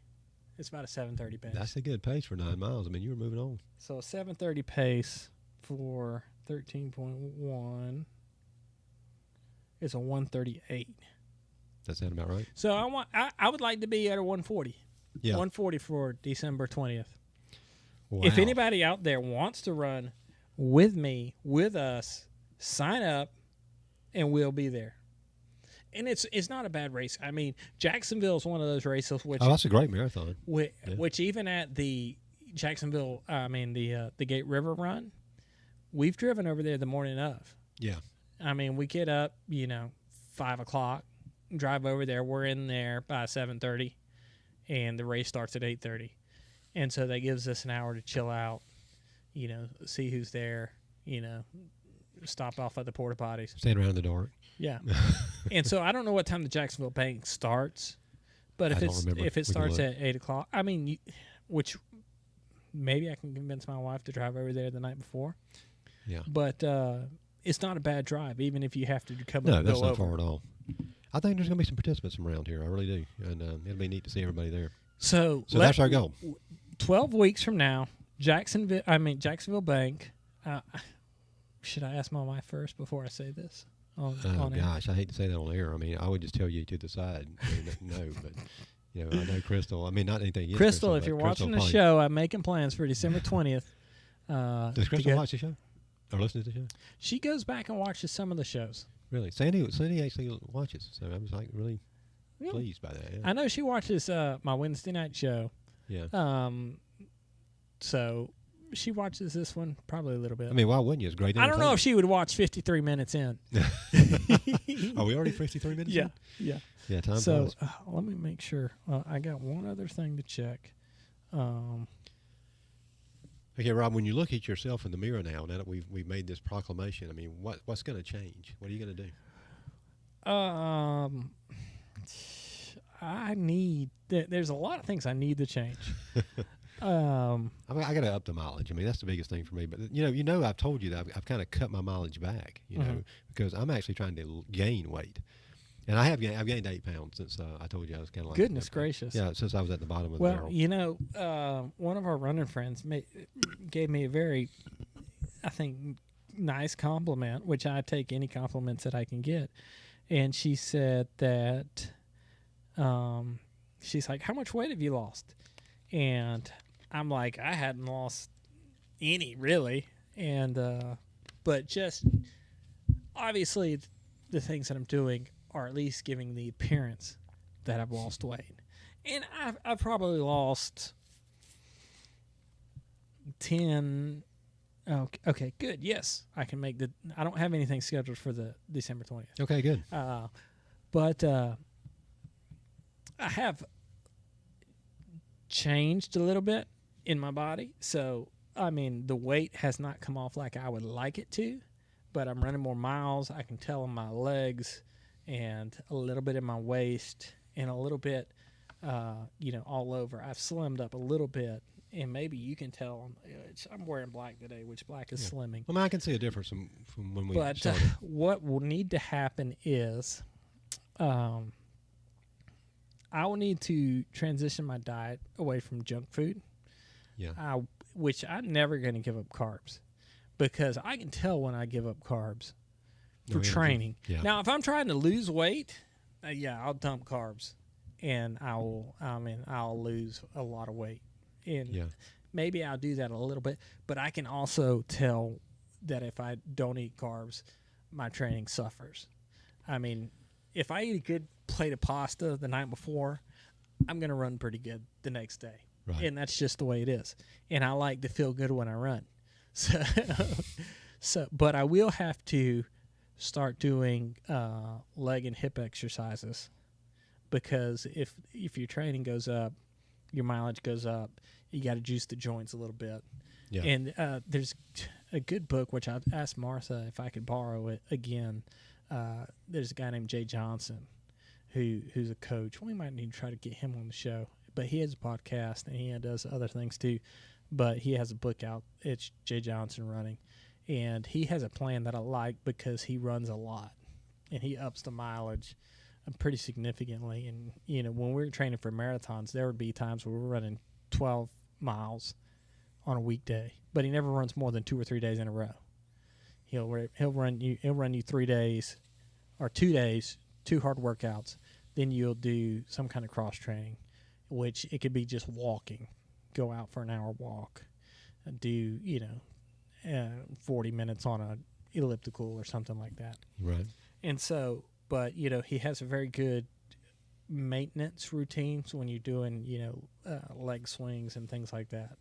It's about a 7:30 pace. That's a good pace for 9 miles. I mean, you were moving on. So a 7:30 pace for 13.1 is a 1:38. That sound about right? So I would like to be at a 1:40. Yeah. 1:40 for December 20th. Wow. If anybody out there wants to run with me, with us, sign up, and we'll be there. And it's not a bad race. I mean, Jacksonville is one of those races which that's a great marathon. Which even at the Jacksonville, the Gate River run, we've driven over there the morning of. Yeah. I mean, we get up, 5 o'clock, drive over there. We're in there by 7:30, and the race starts at 8:30. And so that gives us an hour to chill out, see who's there, stop off at the porta potties. Stand around in the dark. Yeah. And so I don't know what time the Jacksonville Bank starts, but if it starts at 8 o'clock, I mean, which maybe I can convince my wife to drive over there the night before. Yeah. But it's not a bad drive, even if you have to come No, and that's go not over. far at all. I think there's going to be some participants from around here. I really do. And it'll be neat to see everybody there. So that's our goal. 12 weeks from now, Jacksonville Bank. Should I ask my wife first before I say this? On gosh, I hate to say that on air. I mean, I would just tell you to decide. No, but I know Crystal. I mean, not anything against Crystal, if you're watching the show, I'm making plans for December 20th. Does Crystal watch the show or listen to the show? She goes back and watches some of the shows. Really, Sandy actually watches, so I was like really pleased by that. Yeah. I know she watches my Wednesday night show. Yeah. So she watches this one probably a little bit. I mean, why wouldn't you? It's great. I don't know if she would watch 53 minutes in. Are we already 53 minutes in? Yeah. Yeah, time so flies. let me make sure. I got one other thing to check. Okay, Rob, when you look at yourself in the mirror now that we've made this proclamation, I mean, what's going to change? What are you going to do? There's a lot of things I need to change. I mean, I got to up the mileage. I mean, that's the biggest thing for me. But I've told you that I've kind of cut my mileage back, because I'm actually trying to gain weight, and I've gained 8 pounds since I told you I was kind of like. Goodness gracious! Yeah, since I was at the bottom of the barrel. One of our running friends gave me a very, I think, nice compliment, which I take any compliments that I can get, and she said that, she's like, "How much weight have you lost?" And I'm like, I hadn't lost any really, and but just obviously the things that I'm doing are at least giving the appearance that I've lost weight, and I've probably lost 10. Okay, good. Yes, I can make I don't have anything scheduled for the December 20th. Okay, good. But I have changed a little bit in my body. So, I mean, the weight has not come off like I would like it to, but I'm running more miles. I can tell in my legs and a little bit in my waist and a little bit, all over. I've slimmed up a little bit and maybe you can tell. I'm wearing black today, which black is slimming. I mean, I can see a difference from when we But started. what will need to happen is, I will need to transition my diet away from junk food. Yeah. Which I'm never going to give up carbs, because I can tell when I give up carbs for training. Yeah. Now, if I'm trying to lose weight, I'll dump carbs, and I'll lose a lot of weight, and maybe I'll do that a little bit. But I can also tell that if I don't eat carbs, my training suffers. I mean, if I eat a good plate of pasta the night before, I'm going to run pretty good the next day. Right. And that's just the way it is. And I like to feel good when I run. But I will have to start doing leg and hip exercises, because if your training goes up, your mileage goes up, you got to juice the joints a little bit. Yeah. And there's a good book, which I asked Martha if I could borrow it again. There's a guy named Jay Johnson who's a coach. We might need to try to get him on the show. But he has a podcast, and he does other things too. But he has a book out. It's Jay Johnson Running. And he has a plan that I like, because he runs a lot. And he ups the mileage pretty significantly. And, when we were training for marathons, there would be times where we were running 12 miles on a weekday. But he never runs more than 2 or 3 days in a row. He'll run you 3 days or 2 days, 2 hard workouts. Then you'll do some kind of cross training, which it could be just walking. Go out for an hour walk, do 40 minutes on a elliptical or something like that. Right. And so, but he has a very good maintenance routines when you're doing leg swings and things like that.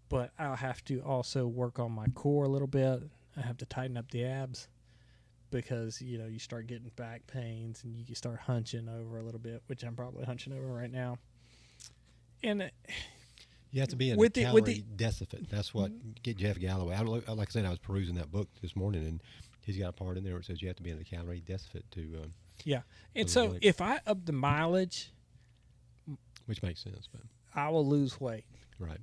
But I'll have to also work on my core a little bit. I have to tighten up the abs, because you start getting back pains and you start hunching over a little bit, which I'm probably hunching over right now. And you have to be in a calorie deficit. That's what Great Jeff Galloway. Like I said, I was perusing that book this morning, and he's got a part in there where it says you have to be in a calorie deficit to. And so if I up the mileage, which makes sense, but I will lose weight. Right.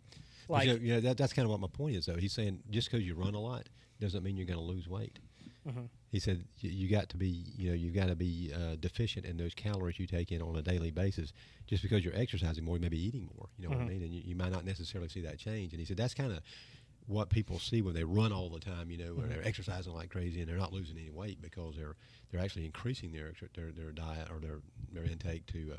Like that's kind of what my point is, though. He's saying just because you run a lot doesn't mean you're going to lose weight. Mm-hmm. He said you got to be, you've got to be deficient in those calories you take in on a daily basis. Just because you're exercising more, you may be eating more. You know what I mean? And you might not necessarily see that change. And he said that's kind of what people see when they run all the time. Where they're exercising like crazy and they're not losing any weight, because they're actually increasing their diet or their intake to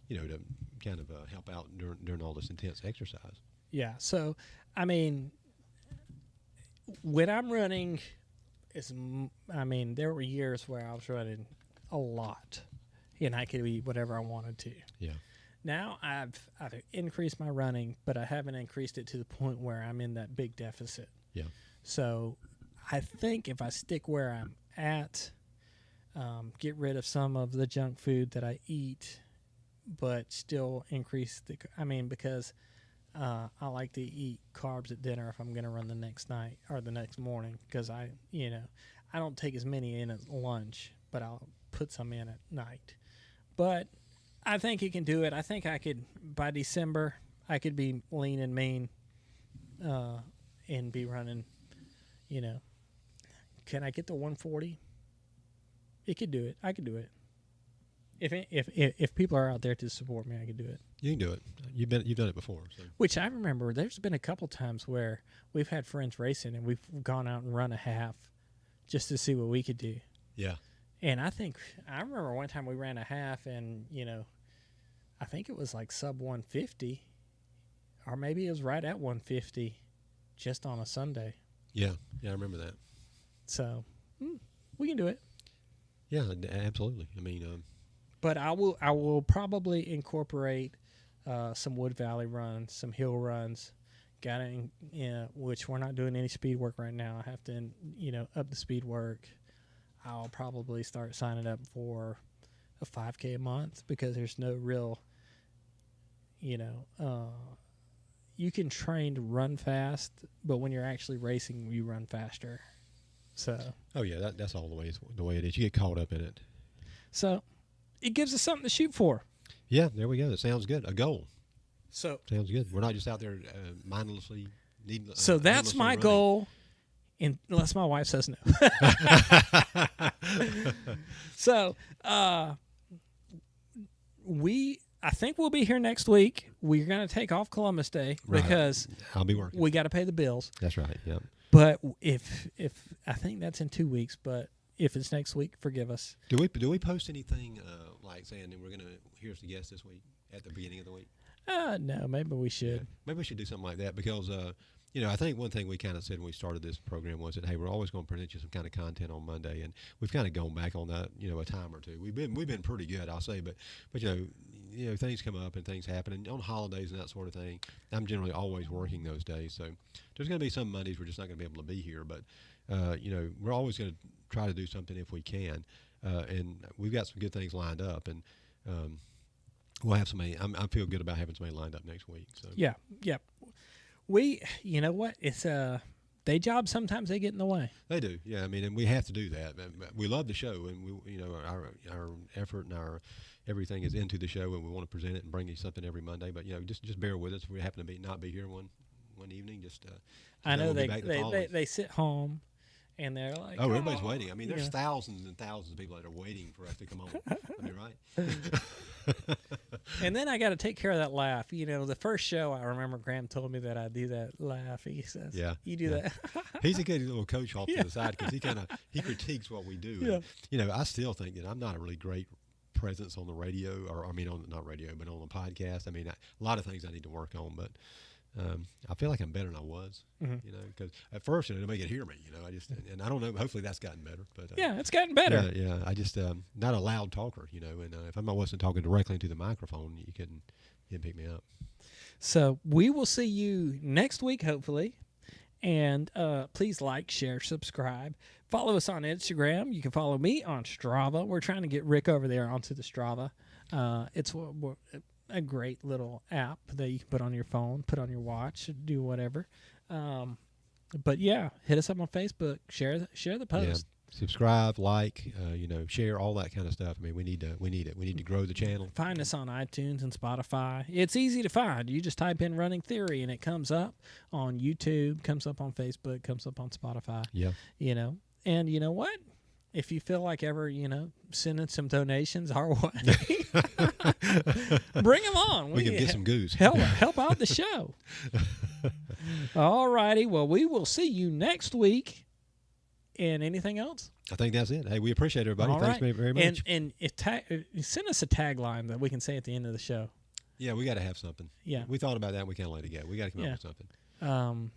to kind of help out during all this intense exercise. Yeah. So I mean, when I'm running, there were years where I was running a lot, and I could eat whatever I wanted to. Yeah. Now I've increased my running, but I haven't increased it to the point where I'm in that big deficit. Yeah. So I think if I stick where I'm at, get rid of some of the junk food that I eat, but still increase because I like to eat carbs at dinner if I'm going to run the next night or the next morning, because I don't take as many in at lunch, but I'll put some in at night. But I think he can do it. I think I could, by December, I could be lean and mean and be running, Can I get to 140? It could do it. I could do it. If people are out there to support me, I could do it. You can do it. You've done it before. So. Which I remember, there's been a couple times where we've had friends racing and we've gone out and run a half just to see what we could do. Yeah. And I remember one time we ran a half, and I think it was like sub 150, or maybe it was right at 150, just on a Sunday. Yeah, I remember that. So we can do it. Yeah, absolutely. But I will probably incorporate some Wood Valley runs, some hill runs, which we're not doing any speed work right now. I have to, up the speed work. I'll probably start signing up for a 5K a month, because there's no real, you can train to run fast, but when you're actually racing, you run faster. So. Oh yeah, that's all the way it is. You get caught up in it. So, it gives us something to shoot for. Yeah, there we go. That sounds good. A goal. So sounds good. We're not just out there mindlessly. So that's my running. goal, unless my wife says no. So I think we'll be here next week. We're going to take off Columbus Day because I'll be working. We got to pay the bills. That's right. Yep. But if I think that's in 2 weeks, but if it's next week, forgive us. Do we post anything like saying that we're going to here's the guest this week at the beginning of the week? No, maybe we should. Yeah. Maybe we should do something like that because I think one thing we kind of said when we started this program was that, hey, we're always going to present you some kind of content on Monday, and we've kind of gone back on that, a time or two. We've been pretty good, I'll say, but things come up and things happen, and on holidays and that sort of thing, I'm generally always working those days. So there's going to be some Mondays we're just not going to be able to be here, but we're always going to try to do something if we can, and we've got some good things lined up, and we'll have somebody. I feel good about having somebody lined up next week. So yeah. You know what? It's day job. Sometimes they get in the way. They do, yeah. I mean, and we have to do that. We love the show, and our effort and our everything is into the show, and we want to present it and bring you something every Monday. But just bear with us. If we happen to not be here one evening, just I know they sit home. And they're like, oh, everybody's waiting. I mean, there's thousands and thousands of people that are waiting for us to come on. I mean, right? And then I got to take care of that laugh. The first show, I remember Graham told me that I do that laugh. He says, "Yeah, you do that." He's a good little coach off to the side because he critiques what we do. Yeah. And, I still think that I'm not a really great presence on the radio, not radio, but on the podcast. I mean, a lot of things I need to work on, but. I feel like I'm better than I was, because at first, nobody could hear me, and I don't know, hopefully that's gotten better, but yeah, it's gotten better. Yeah, I just, not a loud talker, and if I wasn't talking directly into the microphone, you couldn't pick me up. So we will see you next week, hopefully, and please like, share, subscribe. Follow us on Instagram. You can follow me on Strava. We're trying to get Rick over there onto the Strava. It's a great little app that you can put on your phone, put on your watch, do whatever. But yeah, hit us up on Facebook. Share the post. Yeah. Subscribe, like, share, all that kind of stuff. I mean, we need it. We need to grow the channel. Find us on iTunes and Spotify. It's easy to find. You just type in Running Theory and it comes up on YouTube, comes up on Facebook, comes up on Spotify. Yeah. And you know what? If you feel like ever, sending some donations our way, bring them on. We can get some goose. Help out the show. All righty. Well, we will see you next week. And anything else? I think that's it. Hey, we appreciate everybody. Thanks very much. And send us a tagline that we can say at the end of the show. Yeah, we got to have something. Yeah. We thought about that and we can't let it go. We got to come up with something.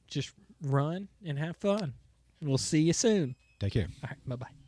Just run and have fun. We'll see you soon. Take care. All right. Bye-bye.